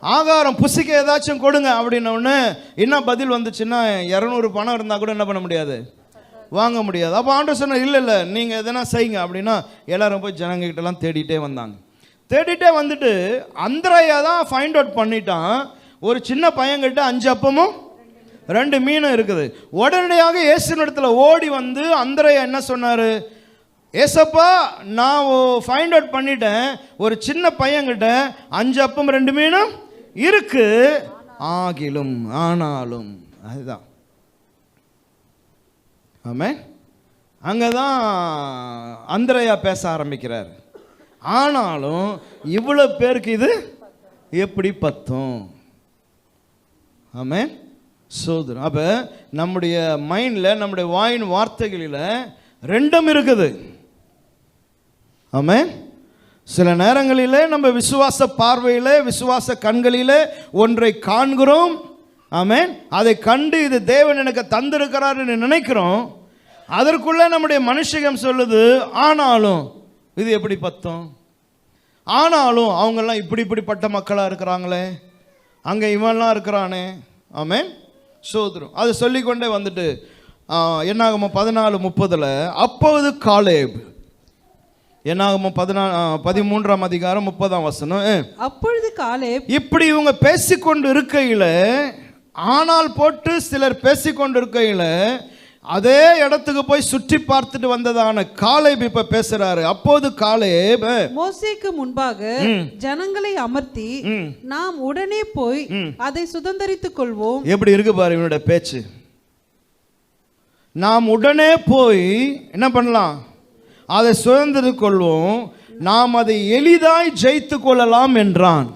ஆகாரம் புசிக்க ஏதாச்சும் கொடுங்க அப்படின்னோடனே என்ன பதில் வந்துச்சுன்னா, 200 பணம் இருந்தால் கூட என்ன பண்ண முடியாது, வாங்க முடியாது. அப்போ ஆண்டவர் சொன்னார், இல்லை நீங்கள் எதனா செய்யுங்க அப்படின்னா, எல்லாரும் போய் ஜனங்ககிட்டலாம் தேடிட்டே வந்தாங்க. தேடிட்டே வந்துட்டு அந்திரையா தான் ஃபைண்ட் அவுட் பண்ணிட்டான், ஒரு சின்ன பையன்கிட்ட 5 அப்பமும் 2 மீனும் இருக்குது. உடனடியாக இயேசுவினிடத்துல ஓடி வந்து அந்திரையா என்ன சொன்னார், ஏசப்பா நான் ஃபைண்ட் அவுட் பண்ணிட்டேன், ஒரு சின்ன பையன்கிட்ட 5 அப்பம் 2 மீனும் இருக்கு, ஆனாலும். அதுதான். ஆமென். அங்கே தான் அந்திரையா பேச ஆரம்பிக்கிறார். ஆனாலும் இவ்வளோ பேருக்கு இது எப்படி பத்தும்? ஆமென். சோதரம். அப்போ நம்முடைய மைண்டில், நம்முடைய வாயின் வார்த்தைகளில் ரெண்டும் இருக்குது. ஆமென். சில நேரங்களிலே நம்ம விசுவாச பார்வையில், விசுவாச கண்களில் ஒன்றை காண்கிறோம். ஆமென். அதை கண்டு இது தேவன் எனக்கு தந்திருக்கிறார் என்று நினைக்கிறோம். அதற்குள்ளே நம்முடைய மனுஷகம் சொல்லுது, ஆனாலும் இது எப்படி பத்தும்? ஆனாலும் அவங்கெல்லாம் இப்படிப்பட்ட மக்களாக இருக்கிறாங்களே, அங்கே இவன்லாம் இருக்கிறானே. ஆமென். சோதரம். அது சொல்லிக்கொண்டே வந்துட்டு என்னாகுமோ 14:30 அப்போது காலேப், என்னாகுமோ 13ஆம் அதிகாரம் 30ஆம் வசனம். அப்பொழுது காலேப், இப்படி இவங்க பேசிக்கொண்டு இருக்கையில், ஆனால் போட்டு சிலர் பேசிக்கொண்டு இருக்கையில் அதே இடத்துக்கு போய் சுற்றி பார்த்துட்டு வந்ததான காலேப் இப்ப பேசுறாரு. அப்போது காலேப் மோசேக்கு முன்பாக ஜனங்களை அமர்த்தி, நாம் உடனே போய் அதை சுதந்தரித்துக் கொள்வோம். எப்படி இருக்கு பாரு இவனுடைய பேச்சு. நாம் உடனே போய் என்ன பண்ணலாம்? அதை சுதந்திரித்துக் கொள்வோம், நாம் அதை எளிதாய் ஜெயித்து கொள்ளலாம் என்றான்.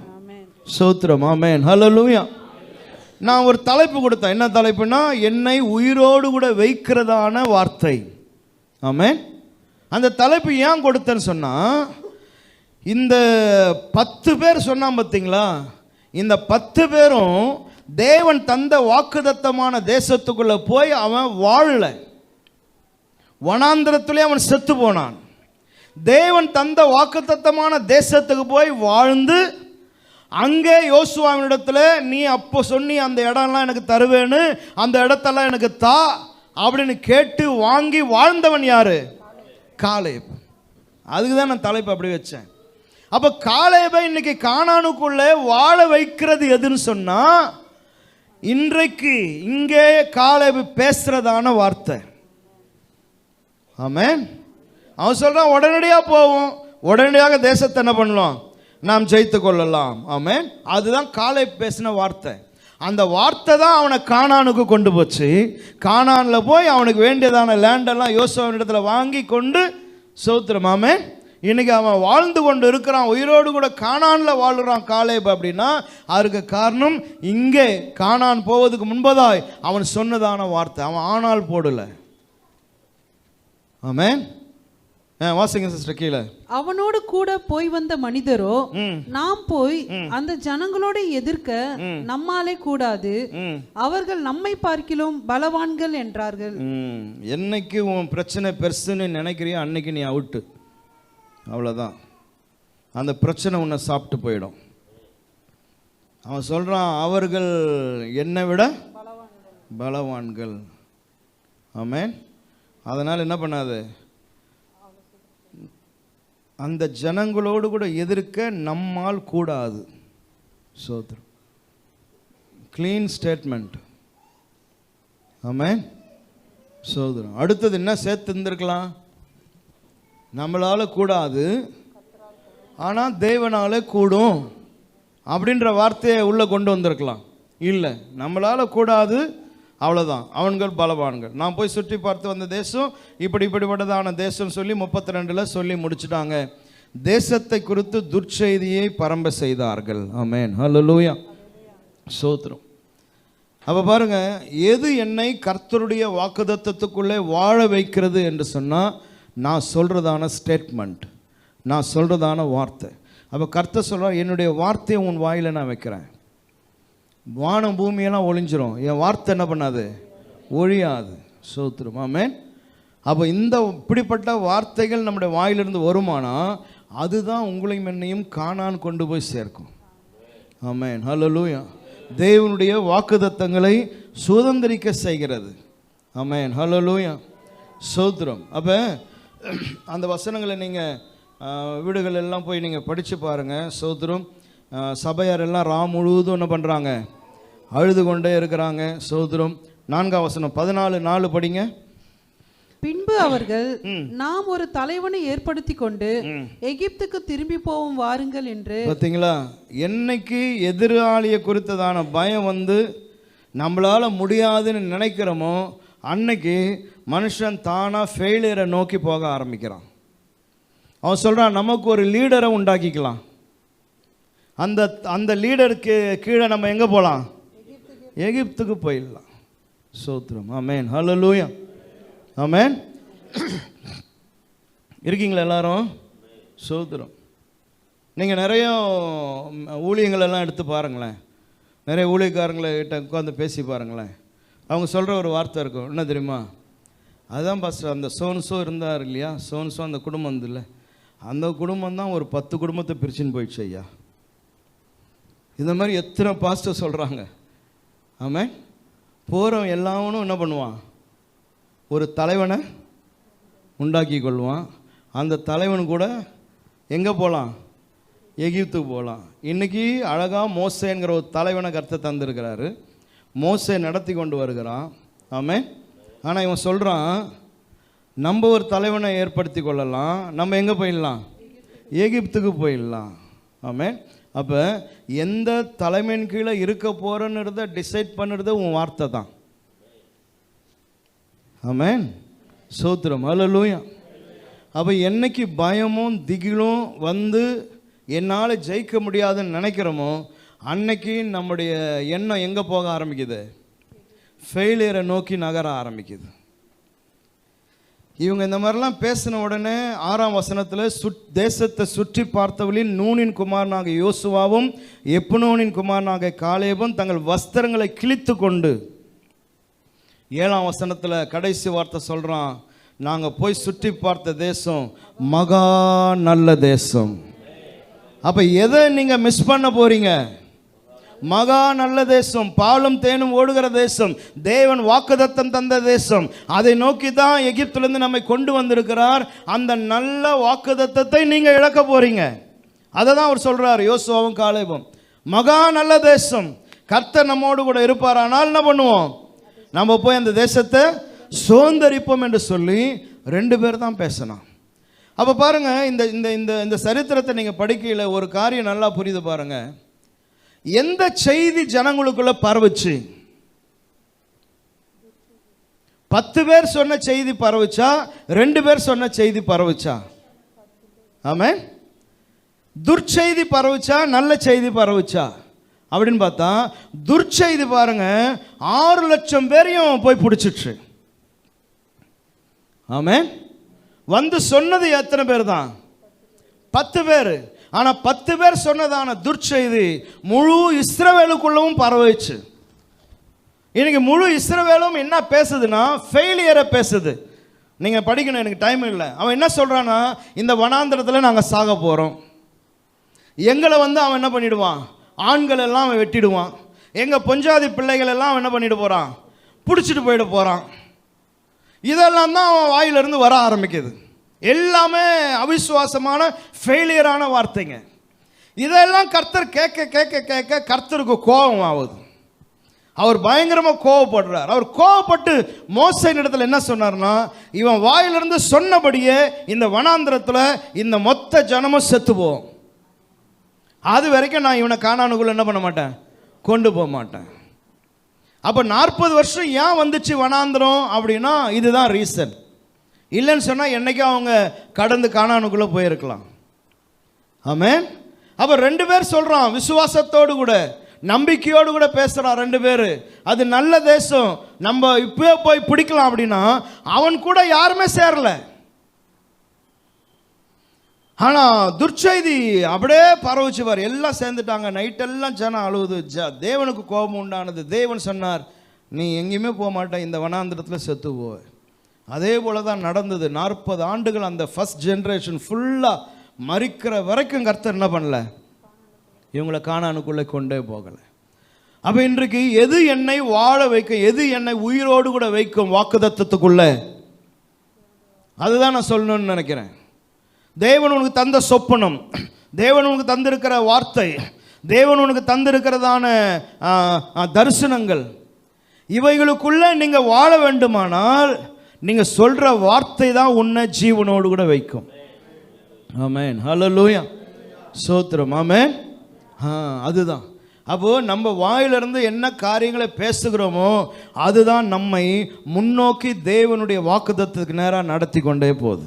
ஸ்தோத்திரம். ஆமென். ஹல்லேலூயா. நான் ஒரு தலைப்பு கொடுத்தேன். என்ன தலைப்புனா, என்னை உயிரோடு கூட வைக்கிறதான வார்த்தை. ஆமென். அந்த தலைப்பு ஏன் கொடுத்தேன்னு சொன்னா, இந்த 10 பேர் சொன்னான் பார்த்தீங்களா, இந்த 10 பேரும் தேவன் தந்த வாக்குத்தத்தமான தேசத்துக்குள்ள போய் அவன் வாழல. வனாந்திரத்திலே அவன் செத்து போனான். தேவன் தந்த வாக்குத்தத்தமான தேசத்துக்கு போய் வாழ்ந்து, அங்கே யோசுவாவினிடத்தில் நீ அப்போ சொன்னி அந்த இடம்லாம் எனக்கு தருவேன்னு, அந்த இடத்தெல்லாம் எனக்கு தா அப்படின்னு கேட்டு வாங்கி வாழ்ந்தவன் யாரு? காலேப். அதுக்கு தான் நான் தலைப்பு அப்படி வச்சேன். அப்போ காலேபை இன்னைக்கு கானானுக்குள்ளே வாழ வைக்கிறது எதுன்னு சொன்னா, இன்றைக்கு இங்கே காலேப் பேசுறதான வார்த்தை. ஆமென். அவன் சொல்றான் உடனடியாக போவோம், உடனடியாக தேசத்தை என்ன பண்ணலாம்? நாம் ஜெயித்து கொள்ளலாம். ஆமென். அதுதான் காலேப் பேசின வார்த்தை. அந்த வார்த்தை தான் அவனை கானானுக்கு கொண்டு போச்சு. கானானில் போய் அவனுக்கு வேண்டியதான லேண்டெல்லாம் யோசுவாவினிடத்தில் வாங்கி கொண்டு, சோத்திரம். ஆமென். இன்னைக்கு அவன் வாழ்ந்து கொண்டு இருக்கிறான், உயிரோடு கூட கானானில் வாழ்கிறான் காலேப். அப்படின்னா அதுக்கு காரணம், இங்கே கானான் போவதுக்கு முன்பதாய் அவன் சொன்னதான வார்த்தை. அவன் ஆனால் போடல. ஆமென். வாசிங்க சிஸ்டர் கீழே. அவனோடு கூட போய் வந்த மனிதரோ, நாம் போய் அந்த ஜனங்களோட எதிர்க்க நம்மாலே கூடாது, அவர்கள் நம்மை பார்க்கிலும் பலவான்கள் என்றார்கள். என்னைக்கு உன் பிரச்சனை பெருசுன்னு நினைக்கிறியோ அன்னைக்கு நீ அவுட்டு. அவ்வளோதான். அந்த பிரச்சனை உன்னை சாப்பிட்டு போயிடும். அவன் சொல்றான், அவர்கள் என்னை விட பலவான்கள். ஆமென். அதனால் என்ன பண்ணாது, அந்த ஜனங்களோடு கூட எதிர்க்க நம்மால் கூடாது. சோதரம். Clean statement. ஆமென். சோதரம். அடுத்தது என்ன சேர்த்து இருந்திருக்கலாம்? நம்மளால கூடாது, ஆனால் தேவனால கூடும் அப்படின்ற வார்த்தையை உள்ள கொண்டு வந்திருக்கலாம். இல்லை, நம்மளால கூடாது, அவ்வளோதான், அவன்கள் பலவான்கள். நான் போய் சுற்றி பார்த்து வந்த தேசம் இப்படிப்பட்டதான தேசம் சொல்லி 32 சொல்லி முடிச்சுட்டாங்க. தேசத்தை குறித்து துர்ச்செய்தியை பரம்ப செய்தார்கள். ஆமென். ஹல்லேலூயா. ஸ்தோத்திரம். அப்போ பாருங்க, எது என்னை கர்த்தருடைய வாக்குத்தத்தத்துக்குள்ளே வாழ வைக்கிறது என்று சொன்னால், நான் சொல்கிறதான ஸ்டேட்மெண்ட், நான் சொல்கிறதான வார்த்தை. அப்போ கர்த்தர் சொல்கிறார், என்னுடைய வார்த்தையை உன் வாயில் நான் வைக்கிறேன். வானம் பூமியெல்லாம் ஒளிஞ்சிரும், என் வார்த்தை என்ன பண்ணாது? ஒழியாது. ஸ்தோத்திரம். ஆமென். அப்போ இந்த இப்படிப்பட்ட வார்த்தைகள் நம்முடைய வாயிலிருந்து வருமானா, அதுதான் உங்களையும் என்னையும் கானான் கொண்டு போய் சேர்க்கும். ஆமென். ஹல்லேலூயா. தேவனுடைய வாக்குத்தத்தங்களை சுதந்திரிக்க செய்கிறது. ஆமென். ஹல்லேலூயா. ஸ்தோத்திரம். அப்போ அந்த வசனங்களை நீங்கள் வீடுகள் எல்லாம் போய் நீங்கள் படித்து பாருங்கள். ஸ்தோத்திரம். சபையார் எல்லாம் ராம் முழுவதும் என்ன பண்ணுறாங்க? அழுது கொண்டே இருக்கிறாங்க. ஸ்தோத்திரம். 4ஆம் வசனம் 14:4 படிங்க. பின்பு அவர்கள், நாம் ஒரு தலைவனை ஏற்படுத்தி கொண்டு எகிப்துக்கு திரும்பி போவோம் வாருங்கள் என்று. பார்த்தீங்களா, என்னைக்கு எதிராளியை குறித்ததான பயம் வந்து நம்மளால முடியாதுன்னு நினைக்கிறோமோ, அன்னைக்கு மனுஷன் தானாக ஃபெயிலியரை நோக்கி போக ஆரம்பிக்கிறான். அவன் சொல்கிறான், நமக்கு ஒரு லீடரை உண்டாக்கிக்கலாம். அந்த அந்த லீடருக்கு கீழே நம்ம எங்கே போகலாம்? எகிப்துக்கு போயிடலாம். சோத்ரம். ஆமேன். ஹல்லேலூயா. ஆமேன். இருக்கீங்களா எல்லாரும்? சோத்ரம். நீங்கள் நிறைய ஊழியங்களெல்லாம் எடுத்து பாருங்களேன். நிறைய ஊழியக்காரங்களை கிட்ட உட்காந்து பேசி பாருங்களேன். அவங்க சொல்கிற ஒரு வார்த்தை இருக்கும், என்ன தெரியுமா? அதுதான் பாஸ்டர், அந்த சோன்சோ இருந்தார் இல்லையா, சோன்சோ அந்த குடும்பம் இல்லை, அந்த குடும்பம் தான் ஒரு 10 குடும்பத்தை பிரிச்சுன்னு போயிடுச்சு ஐயா. இந்த மாதிரி எத்தனை பாஸ்டர் சொல்கிறாங்க. ஆமாம். போகிறவன் எல்லாவனும் என்ன பண்ணுவான்? ஒரு தலைவனை உண்டாக்கி கொள்வான். அந்த தலைவன் கூட எங்கே போகலாம்? எகிப்துக்கு போகலாம். இன்றைக்கி அழகாக மோசேங்கிற ஒரு தலைவனை கர்த்தர் தந்திருக்கிறாரு. மோசே நடத்தி கொண்டு வருகிறான். ஆமாம். ஆனால் இவன் சொல்கிறான், நம்ம ஒரு தலைவனை ஏற்படுத்தி கொள்ளலாம், நம்ம எங்கே போயிடலாம்? எகிப்துக்கு போயிடலாம். ஆமாம். அப்போ எந்த தலைமையின் கீழே இருக்க போகிறேன்றத டிசைட் பண்ணுறது உன் வார்த்தை தான். ஆமாம். சோத்திரம். ஹல்லேலூயா. அப்போ என்னைக்கு பயமும் திகிலும் வந்து என்னால் ஜெயிக்க முடியாதுன்னு நினைக்கிறோமோ அன்னைக்கு நம்முடைய எண்ணம் எங்கே போக ஆரம்பிக்குது? ஃபெயிலியரை நோக்கி நகர ஆரம்பிக்குது. இவங்க இந்த மாதிரிலாம் பேசின உடனே 6ஆம் வசனத்தில் தேசத்தை சுற்றி பார்த்தவளில் நூனின் குமாரனாக யோசுவாவும் எப்புனோனின் குமாரனாக காலேபும் தங்கள் வஸ்திரங்களை கிழித்து கொண்டு, 7ஆம் வசனத்தில் கடைசி வார்த்தை சொல்கிறான், நாங்கள் போய் சுற்றி பார்த்த தேசம் மகா நல்ல தேசம். அப்போ எதை நீங்கள் மிஸ் பண்ண போகிறீங்க? மகா நல்ல தேசம், பாலும் தேனும் ஓடுகிற தேசம், தேவன் வாக்குத்தத்தம் தந்த தேசம். அதை நோக்கி தான் எகிப்திலிருந்து நம்மை கொண்டு வந்திருக்கிறார். அந்த நல்ல வாக்குத்தத்தத்தை நீங்கள் இழக்க போகிறீங்க. அதை தான் அவர் சொல்கிறார் யோசுவாவும் காலேபும். மகா நல்ல தேசம், கர்த்தர் நம்மோடு கூட இருப்பாரானால் என்ன பண்ணுவோம்? நம்ம போய் அந்த தேசத்தை சுதந்தரிப்போம் என்று சொல்லி 2 பேர் தான் பேசணும். அப்போ பாருங்கள், இந்த இந்த இந்த இந்த சரித்திரத்தை நீங்கள் படிக்கையில் ஒரு காரியம் நல்லா புரியுது பாருங்கள். எந்த செய்தி ஜனங்களுக்குள்ள பரவுச்சு? 10 பேர் சொன்ன செய்தி பரவுச்சா, 2 பேர் சொன்ன செய்தி பரவுச்சா? ஆமென். துர்ச்செய்தி பரவுச்சா, நல்ல செய்தி பரவுச்சா அப்படின்னு பார்த்தா, துர்ச்செய்தி பாருங்க 6 லட்சம் பேரையும் போய் பிடிச்சிச்சு. ஆமென். வந்து சொன்னது எத்தனை பேர் தான்? 10 பேர். ஆனால் 10 பேர் சொன்னதான துர்ச்செய்தி முழு இஸ்ரவேலுக்குள்ளவும் பரவிச்சு. இன்னைக்கு முழு இஸ்ரவேலும் என்ன பேசுதுன்னா, ஃபெயிலியரை பேசுது. நீங்கள் படிக்கணும், எனக்கு டைம் இல்லை. அவன் என்ன சொல்கிறான்னா, இந்த வனாந்திரத்தில் நாங்கள் சாக போகிறோம். எங்களை வந்து அவன் என்ன பண்ணிடுவான்? ஆண்கள் எல்லாம் அவன் வெட்டிடுவான். எங்கள் பொஞ்சாதி பிள்ளைகள் எல்லாம் அவன் என்ன பண்ணிட்டு போகிறான்? பிடிச்சிட்டு போயிட போகிறான். இதெல்லாம் தான் அவன் வாயிலிருந்து வர ஆரம்பிக்குது. எல்லாமே அவிசுவாசமான ஃபெயிலியரான வார்த்தைங்க. இதெல்லாம் கர்த்தர் கேட்க கேட்க கேட்க கர்த்தருக்கு கோபம் ஆகுது. அவர் பயங்கரமாக கோவப்படுறார். அவர் கோவப்பட்டு மோசேயின் இடத்துல என்ன சொன்னார்னா, இவன் வாயிலிருந்து சொன்னபடியே இந்த வனாந்திரத்தில் இந்த மொத்த ஜனமும் செத்து போகும். அது வரைக்கும் நான் இவனை கானானுக்குள்ள என்ன பண்ண மாட்டேன்? கொண்டு போக மாட்டேன். அப்போ 40 வருஷம் ஏன் வந்துச்சு வனாந்திரம் அப்படின்னா இதுதான் ரீசன். இல்லைன்னு சொன்னால் என்னைக்கும் அவங்க கடந்து கானானுக்குள்ளே போயிருக்கலாம். ஆமென். அப்போ 2 பேர் சொல்கிறான், விசுவாசத்தோடு கூட நம்பிக்கையோடு கூட பேசுகிறான் 2 பேர். அது நல்ல தேசம், நம்ம இப்போ போய் பிடிக்கலாம் அப்படின்னா அவன் கூட யாருமே சேரல. ஆனால் துர்ச்செய்தி அப்படியே பரவுச்சுவார். எல்லாம் சேர்ந்துட்டாங்க. நைட்டெல்லாம் ஜனம் அழுவுது. தேவனுக்கு கோபம் உண்டானது. தேவன் சொன்னார், நீ எங்கேயுமே போக மாட்டேன், இந்த வனாந்திரத்தில் செத்து போவ. அதே போல தான் நடந்தது. 40 ஆண்டுகள் அந்த ஃபர்ஸ்ட் ஜென்ரேஷன் ஃபுல்லாக மறிக்கிற வரைக்கும் கர்த்தர் என்ன பண்ணல? இவங்களை கானானுக்குள்ளே கொண்டே போகலை. அப்போ இன்றைக்கு எது என்னை வாழ வைக்கும், எது என்னை உயிரோடு கூட வைக்கும் வாக்குத்தத்தத்துக்குள்ள, அதுதான் நான் சொல்லணும்னு நினைக்கிறேன். தேவன் உனக்கு தந்த சொப்பனம், தேவன் உனக்கு தந்திருக்கிற வார்த்தை, தேவன் உனக்கு தந்திருக்கிறதான தரிசனங்கள், இவைகளுக்குள்ள நீங்கள் வாழ வேண்டுமானால் நீங்கள் சொல்கிற வார்த்தை தான் உன்னை ஜீவனோடு கூட வைக்கும். ஆமென். ஹல்லேலூயா. ஸ்தோத்திரம். ஆமென். அதுதான். அப்போது நம்ம வாயிலிருந்து என்ன காரியங்களை பேசுகிறோமோ அதுதான் நம்மை முன்னோக்கி தேவனுடைய வாக்குத்தத்தத்துக்கு நேராக நடத்தி கொண்டே போகுது.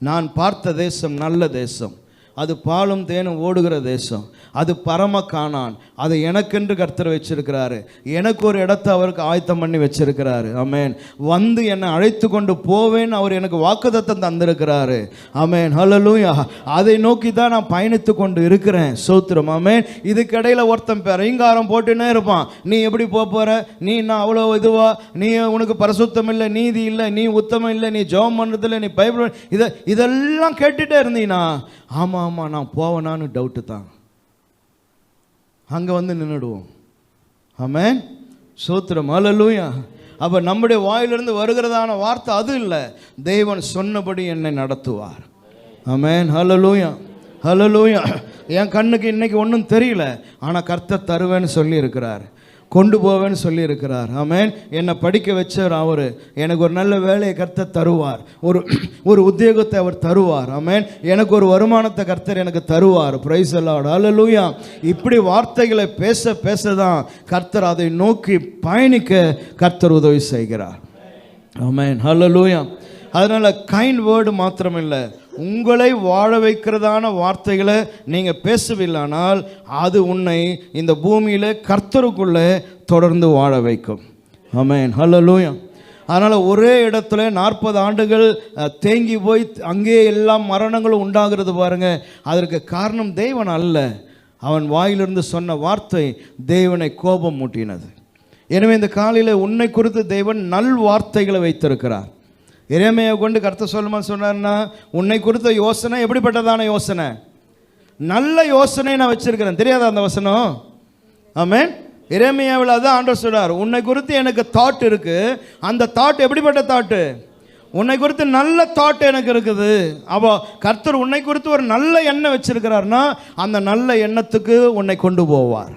நான் பார்த்த தேசம் நல்ல தேசம், அது பாலும் தேனும் ஓடுகிற தேசம், அது பரம கானான், அதை எனக்கென்று கர்த்தர் வச்சிருக்கிறாரு, எனக்கு ஒரு இடத்தை அவருக்கு ஆயத்தம் பண்ணி வச்சிருக்கிறாரு. ஆமென். வந்து என்னை அழைத்து கொண்டு போவேன்னு அவர் எனக்கு வாக்குத்தத்தம் தந்திருக்கிறாரு. ஆமென். ஹல்லேலூயா. அதை நோக்கி தான் நான் பயணித்து கொண்டு இருக்கிறேன். ஸ்தோத்திரம். ஆமென். இதுக்கிடையில் ஒருத்தன் ரீங்காரம் போட்டுன்னே இருப்பான், நீ எப்படி போகிற, நீ நான் அவ்வளோ இதுவா, நீ உனக்கு பரிசுத்தம் இல்லை, நீதி இல்லை, நீ உத்தமம் இல்லை, நீ ஜெபம் பண்ணுறதில்லை, நீ பைபிள் இதெல்லாம் கேட்டுகிட்டே இருந்தீங்கன்னா ஆமாம் ஆமாம் நான் போவேனான்னு டவுட்டு தான். அங்கே வந்து நின்றுடுவோம். ஆமென். ஸ்தோத்திரம். ஹல்லேலூயா. அப்போ நம்முடைய வாயிலிருந்து வருகிறதான வார்த்தை அது இல்லை, தேவன் சொன்னபடி என்னை நடத்துவார். ஆமென். ஹல்லேலூயா. ஹல்லேலூயா. என் கண்ணுக்கு இன்னைக்கு ஒன்றும் தெரியல, ஆனால் கர்த்தர் தருவேன்னு சொல்லி இருக்கிறார், கொண்டு போவேன்னு சொல்லியிருக்கிறார். ஆமென். என்னை படிக்க வச்சவர் அவர், எனக்கு ஒரு நல்ல வேலையை கர்த்தர் தருவார், ஒரு உத்தியோகத்தை அவர் தருவார். ஆமென். எனக்கு ஒரு வருமானத்தை கர்த்தர் எனக்கு தருவார். Praise the lord. ஹல்லேலூயா. இப்படி வார்த்தைகளை பேச பேச தான் கர்த்தர் அதை நோக்கி பயணிக்க கர்த்தர் உதவி செய்கிறார். ஆமென். ஹல்லேலூயா. அதனால் கைண்ட் வேர்டு மாத்திரமில்லை, உங்களை வாழ வைக்கிறதான வார்த்தைகளை நீங்கள் பேசவில்லைனால் அது உன்னை இந்த பூமியில் கர்த்தருக்குள்ளே தொடர்ந்து வாழ வைக்கும். ஆமென். ஹல்லேலூயா. அதனால் ஒரே இடத்துல 40 ஆண்டுகள் தேங்கி போய் அங்கேயே எல்லா மரணங்களும் உண்டாகிறது பாருங்கள். அதற்கு காரணம் தேவன் அல்ல, அவன் வாயிலிருந்து சொன்ன வார்த்தை தேவனை கோபம் மூட்டினது. எனவே இந்த காலையில் உன்னை குறித்து தேவன் நல் வார்த்தைகளை வைத்திருக்கிறார். எரேமியாவை கொண்டு கர்த்தர் சொல்லுமா சொன்னார்னா, உன்னை குறித்த யோசனை எப்படிப்பட்டதான யோசனை? நல்ல யோசனை நான் வச்சிருக்கிறேன். தெரியாதா அந்த வசனம்? ஆமென். எரேமியாவில் அதான் ஆண்டவர் சொல்றார், உன்னை குறித்து எனக்கு தாட் இருக்கு. அந்த தாட் எப்படிப்பட்ட தாட்டு? உன்னை குறித்து நல்ல தாட் எனக்கு இருக்குது. அப்போ கர்த்தர் உன்னை குறித்து ஒரு நல்ல எண்ணம் வச்சிருக்கிறார்னா அந்த நல்ல எண்ணத்துக்கு உன்னை கொண்டு போவார்.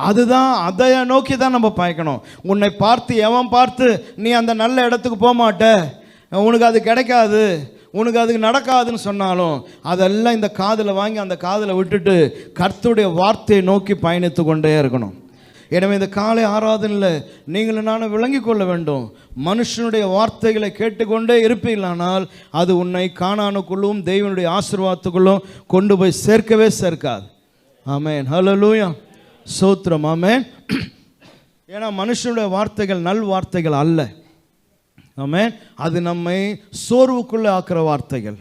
அதுதான், அதை நோக்கி தான் நம்ம பயக்கணும். உன்னை பார்த்து எவன் பார்த்து நீ அந்த நல்ல இடத்துக்கு போக மாட்ட, உனக்கு அது கிடைக்காது, உனக்கு அதுக்கு நடக்காதுன்னு சொன்னாலும் அதெல்லாம் இந்த காதில் வாங்கி அந்த காதில் விட்டுட்டு கர்த்தருடைய வார்த்தையை நோக்கி பயணித்து கொண்டே இருக்கணும். எனவே இந்த காலை ஆராதனையில் நீங்களும் நானும் விளங்கி கொள்ள வேண்டும், மனுஷனுடைய வார்த்தைகளை கேட்டுக்கொண்டே இருப்பீங்களானால் அது உன்னை கானானுக்குள்ளும் தேவனுடைய ஆசீர்வாதத்துக்குள்ளும் கொண்டு போய் சேர்க்கவே சேர்க்காது. ஆமென். ஹல்லேலூயா. ஸ்தோத்திரம். ஆமென். ஏன்னா மனுஷனுடைய வார்த்தைகள் நல் வார்த்தைகள் அல்ல. ஆமென். அது நம்மை சோர்வுக்குள்ளே ஆக்கிற வார்த்தைகள்,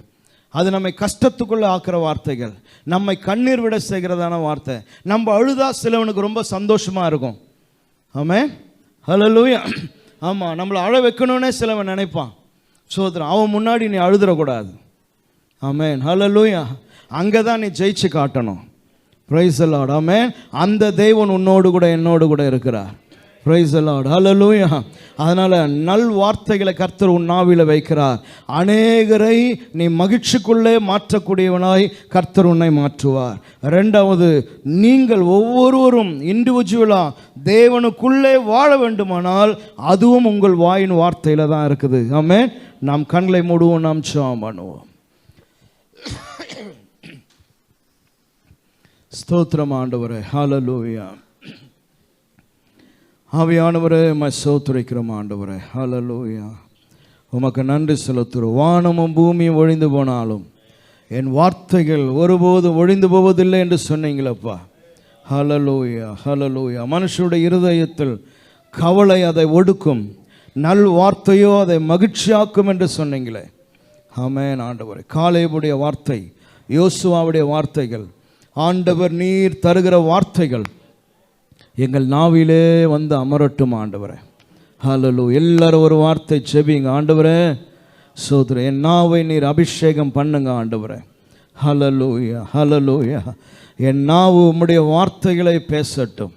அது நம்மை கஷ்டத்துக்குள்ளே ஆக்கிற வார்த்தைகள், நம்மை கண்ணீர் விட செய்கிறதான வார்த்தை. நம்ம அழுதா சிலவனுக்கு ரொம்ப சந்தோஷமாக இருக்கும். ஆமென். ஹல்லேலூயா. ஆமாம், நம்மளை அழ வைக்கணுன்னே சிலவன் நினைப்பான். சோதரன், அவன் முன்னாடி நீ அழுதுறக்கூடாது. ஆமென். ஹல்லேலூயா. அங்கே தான் நீ ஜெயிச்சு காட்டணும். Praise the lord. ஆமென். அந்த தேவன் உன்னோடு கூட என்னோடு கூட இருக்கிறார். Praise the lord. ஹல்லேலூயா. அதனால் நல் வார்த்தைகளை கர்த்தர் உன் நாவில வைக்கிறார். அநேகரை நீ மகிழ்ச்சிக்குள்ளே மாற்றக்கூடியவனாய் கர்த்தர் உன்னை மாற்றுவார். ரெண்டாவது, நீங்கள் ஒவ்வொருவரும் இண்டிவிஜுவலாக தேவனுக்குள்ளே வாழ வேண்டுமானால் அதுவும் உங்கள் வாயின் வார்த்தையில் தான் இருக்குது. ஆமென். நாம் கண்களை மூடுவோம், நாம் ஜெபம் பண்ணுவோம். ஸ்தோத்திரம் ஆண்டவரே. ஹல்லேலூயா. ஆவியானவரே, ஸ்தோத்திரிக்கிறோம் ஆண்டவரே. ஹல்லேலூயா. உமக்கு நன்றி செலுத்துகிறோம். வானமும் பூமியும் ஒழிந்து போனாலும் என் வார்த்தைகள் ஒருபோதும் ஒழிந்து போவதில்லை என்று சொன்னீங்களப்பா. ஹல்லேலூயா. ஹல்லேலூயா. மனுஷனுடைய இருதயத்தில் கவலை அதை ஒடுக்கும், நல் வார்த்தையோ அதை மகிழ்ச்சியாக்கும் என்று சொன்னீங்களே. ஆமென் ஆண்டவரே. காலேபுடைய வார்த்தை, யோசுவாவுடைய வார்த்தைகள், ஆண்டவர் நீர் தருகிற வார்த்தைகள் எங்கள் நாவிலே வந்து அமரட்டும் ஆண்டவரே. ஹல்லேலூயா. எல்லாரும் ஒரு வார்த்தை ஜெபிங்க. ஆண்டவரே சோதரே, என் நாவை நீர் அபிஷேகம் பண்ணுங்க ஆண்டவரே. ஹல்லேலூயா. ஹல்லேலூயா. என் நாவு உம்முடைய வார்த்தைகளை பேசட்டும்.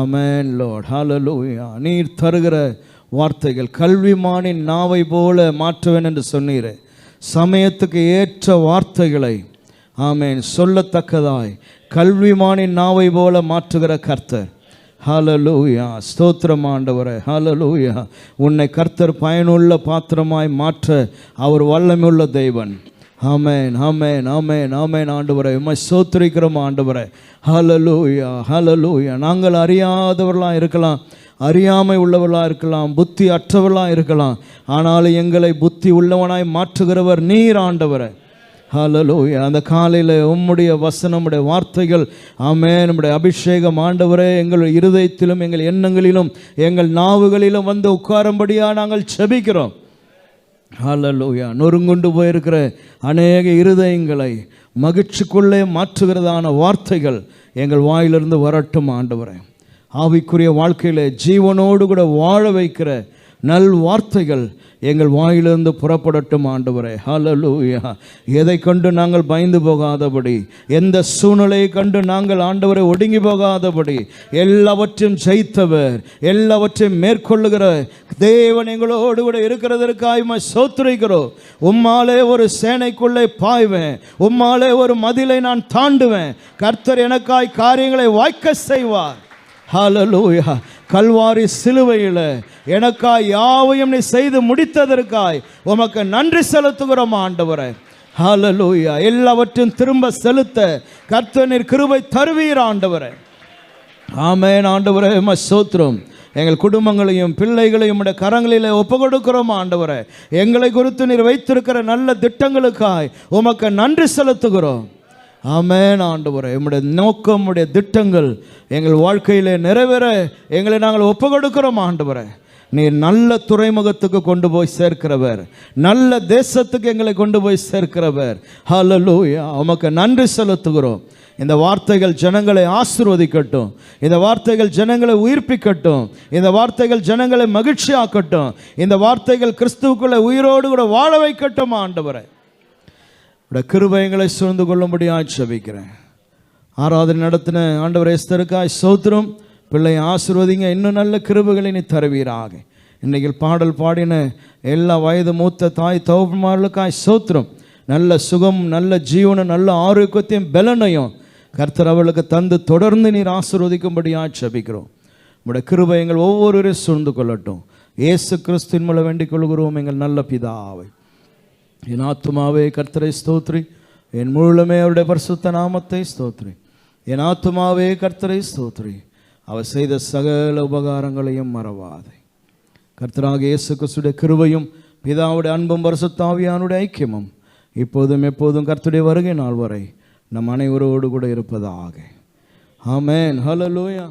ஆமென் லார்ட். ஹல்லேலூயா. நீர் தருகிற வார்த்தைகள் கல்விமானின் நாவை போல மாற்றுவேன் என்று சொன்னீரே. சமயத்துக்கு ஏற்ற வார்த்தைகளை ஆமென் சொல்லத்தக்கதாய் கல்விமானின் நாவை போல மாற்றுகிற கர்த்தர். ஹல்லேலூயா. ஸ்தோத்திரம் ஆண்டவரே. ஹல்லேலூயா. உன்னை கர்த்தர் பயனுள்ள பாத்திரமாய் மாற்ற அவர் வல்லமையுள்ள தேவன். ஆமென், ஆமென், ஆமென், ஆமென். ஆண்டவரே உம்மை ஸ்தோத்திரிக்கிறோம் ஆண்டவரே. ஹல்லேலூயா, ஹல்லேலூயா. நாங்கள் அறியாதவர்களாக இருக்கலாம், அறியாமை உள்ளவர்களாக இருக்கலாம், புத்தி அற்றவர்களாக இருக்கலாம், ஆனாலும் எங்களை புத்தி உள்ளவனாய் மாற்றுகிறவர் நீர் ஆண்டவரே. ஹல்லேலூயா. அந்த காலையில் உம்முடைய வசனம், உம்முடைய வார்த்தைகள், ஆமென், நம்முடைய அபிஷேகம் ஆண்டவரே எங்கள் இருதயத்திலும் எங்கள் எண்ணங்களிலும் எங்கள் நாவுகளிலும் வந்து உட்காரும்படியாக நாங்கள் செபிக்கிறோம். ஹல்லேலூயா. நொறுங்குண்டு போயிருக்கிற அநேக இருதயங்களை மகிழ்ச்சிக்குள்ளே மாற்றுகிறதான வார்த்தைகள் எங்கள் வாயிலிருந்து வரட்டும் ஆண்டவரே. ஆவிக்குரிய வாழ்க்கையில் ஜீவனோடு கூட வாழ வைக்கிற நல் வார்த்தைகள் எங்கள் வாயிலிருந்து புறப்படட்டும் ஆண்டவரே. ஹல்லேலூயா. எதை கண்டு நாங்கள் பயந்து போகாதபடி, எந்த சூழ்நிலையை கண்டு நாங்கள் ஆண்டவரை ஒடுங்கி போகாதபடி, எல்லாவற்றையும் ஜெயித்தவர், எல்லாவற்றையும் மேற்கொள்ளுகிற தேவன் எங்களோடு கூட இருக்கிறதற்காக உம்மை ஸ்தோத்திரிக்கிறோம். உம்மாலே ஒரு சேனைக்குள்ளே பாய்வேன், உம்மாலே ஒரு மதிலை நான் தாண்டுவேன். கர்த்தர் எனக்காய் காரியங்களை வாய்க்க செய்வார். ஹல்லேலூயா. கல்வாரி சிலுவையில் எனக்காய் யாவையும் நீ செய்து முடித்ததற்காய் உமக்கு நன்றி செலுத்துகிறோம் ஆண்டவரே. ஹல்லேலூயா. எல்லாவற்றையும் திரும்ப செலுத்த கர்த்தர் நீர் கிருபை தருவீர் ஆண்டவரே. ஆமென் ஆண்டவரே, உம்மை ஸ்தோத்திரம். எங்கள் குடும்பங்களையும் பிள்ளைகளையும் உடைய கரங்களில் ஒப்பு கொடுக்கிறோம் ஆண்டவரே. எங்களை குறித்து நீர் வைத்திருக்கிற நல்ல திட்டங்களுக்காய் உமக்கு நன்றி செலுத்துகிறோம். ஆமென் ஆண்டவரே. உம்முடைய நோக்கம், உம்முடைய திட்டங்கள் எங்கள் வாழ்க்கையிலே நிறைவேற எங்களை நாங்கள் ஒப்பு கொடுக்கிறோம் ஆண்டவரே. நீர் நல்ல துறைமுகத்துக்கு கொண்டு போய் சேர்க்கிறவர், நல்ல தேசத்துக்கு எங்களை கொண்டு போய் சேர்க்கிறவர். ஹல்லேலூயா. உமக்கு நன்றி செலுத்துகிறோம். இந்த வார்த்தைகள் ஜனங்களை ஆசீர்வதிக்கட்டும், இந்த வார்த்தைகள் ஜனங்களை உயிர்ப்பிக்கட்டும், இந்த வார்த்தைகள் ஜனங்களை மகிழ்ச்சியாக்கட்டும், இந்த வார்த்தைகள் கிறிஸ்துவுக்குள்ளே உயிரோடு கூட வாழ வைக்கட்டும் ஆண்டவரே. உடைய கிருபை எங்களை சூழ்ந்து கொள்ளும்படியாய் ஜெபிக்கிறேன். ஆராதனை நடத்தின ஆண்டவர் எஸ்தருக்காய் ஸ்தோத்திரம். பிள்ளை ஆசீர்வதிங்க, இன்னும் நல்ல கிருபைகளை நீ தருவீராக. இன்றைக்கு பாடல் பாடின எல்லா வயது மூத்த தாய் தகப்பன்மார்களுக்காய் ஸ்தோத்திரம். நல்ல சுகம், நல்ல ஜீவனும், நல்ல ஆரோக்கியத்தையும் பலனையும் கர்த்தர் அவளுக்கு தந்து தொடர்ந்து நீர் ஆசீர்வதிக்கும்படியாய் ஜெபிக்கிறோம். உடைய கிருபை எங்கள் ஒவ்வொருவரையும் சூழ்ந்து கொள்ளட்டும். இயேசு கிறிஸ்துவின் மூலம் வேண்டிக் கொள்கிறோம் எங்கள் நல்ல பிதாவை. என் ஆத்துமாவே கர்த்தரை ஸ்தோத்ரி, என் முழுமே அவருடைய பரிசுத்த நாமத்தை ஸ்தோத்ரி. என் ஆத்துமாவே கர்த்தரை ஸ்தோத்ரி, அவர் செய்த சகல உபகாரங்களையும் மறவாதே. கர்த்தராக இயேசு கிறிஸ்துடைய கிருபையும் பிதாவுடைய அன்பும் பரிசுத்த ஆவியானுடைய ஐக்கியமும் இப்போதும் எப்போதும் கர்த்தருடைய வருகை நாள் வரை நம் அனைவரோடு கூட இருப்பதாக. ஆமென். ஹல்லேலூயா.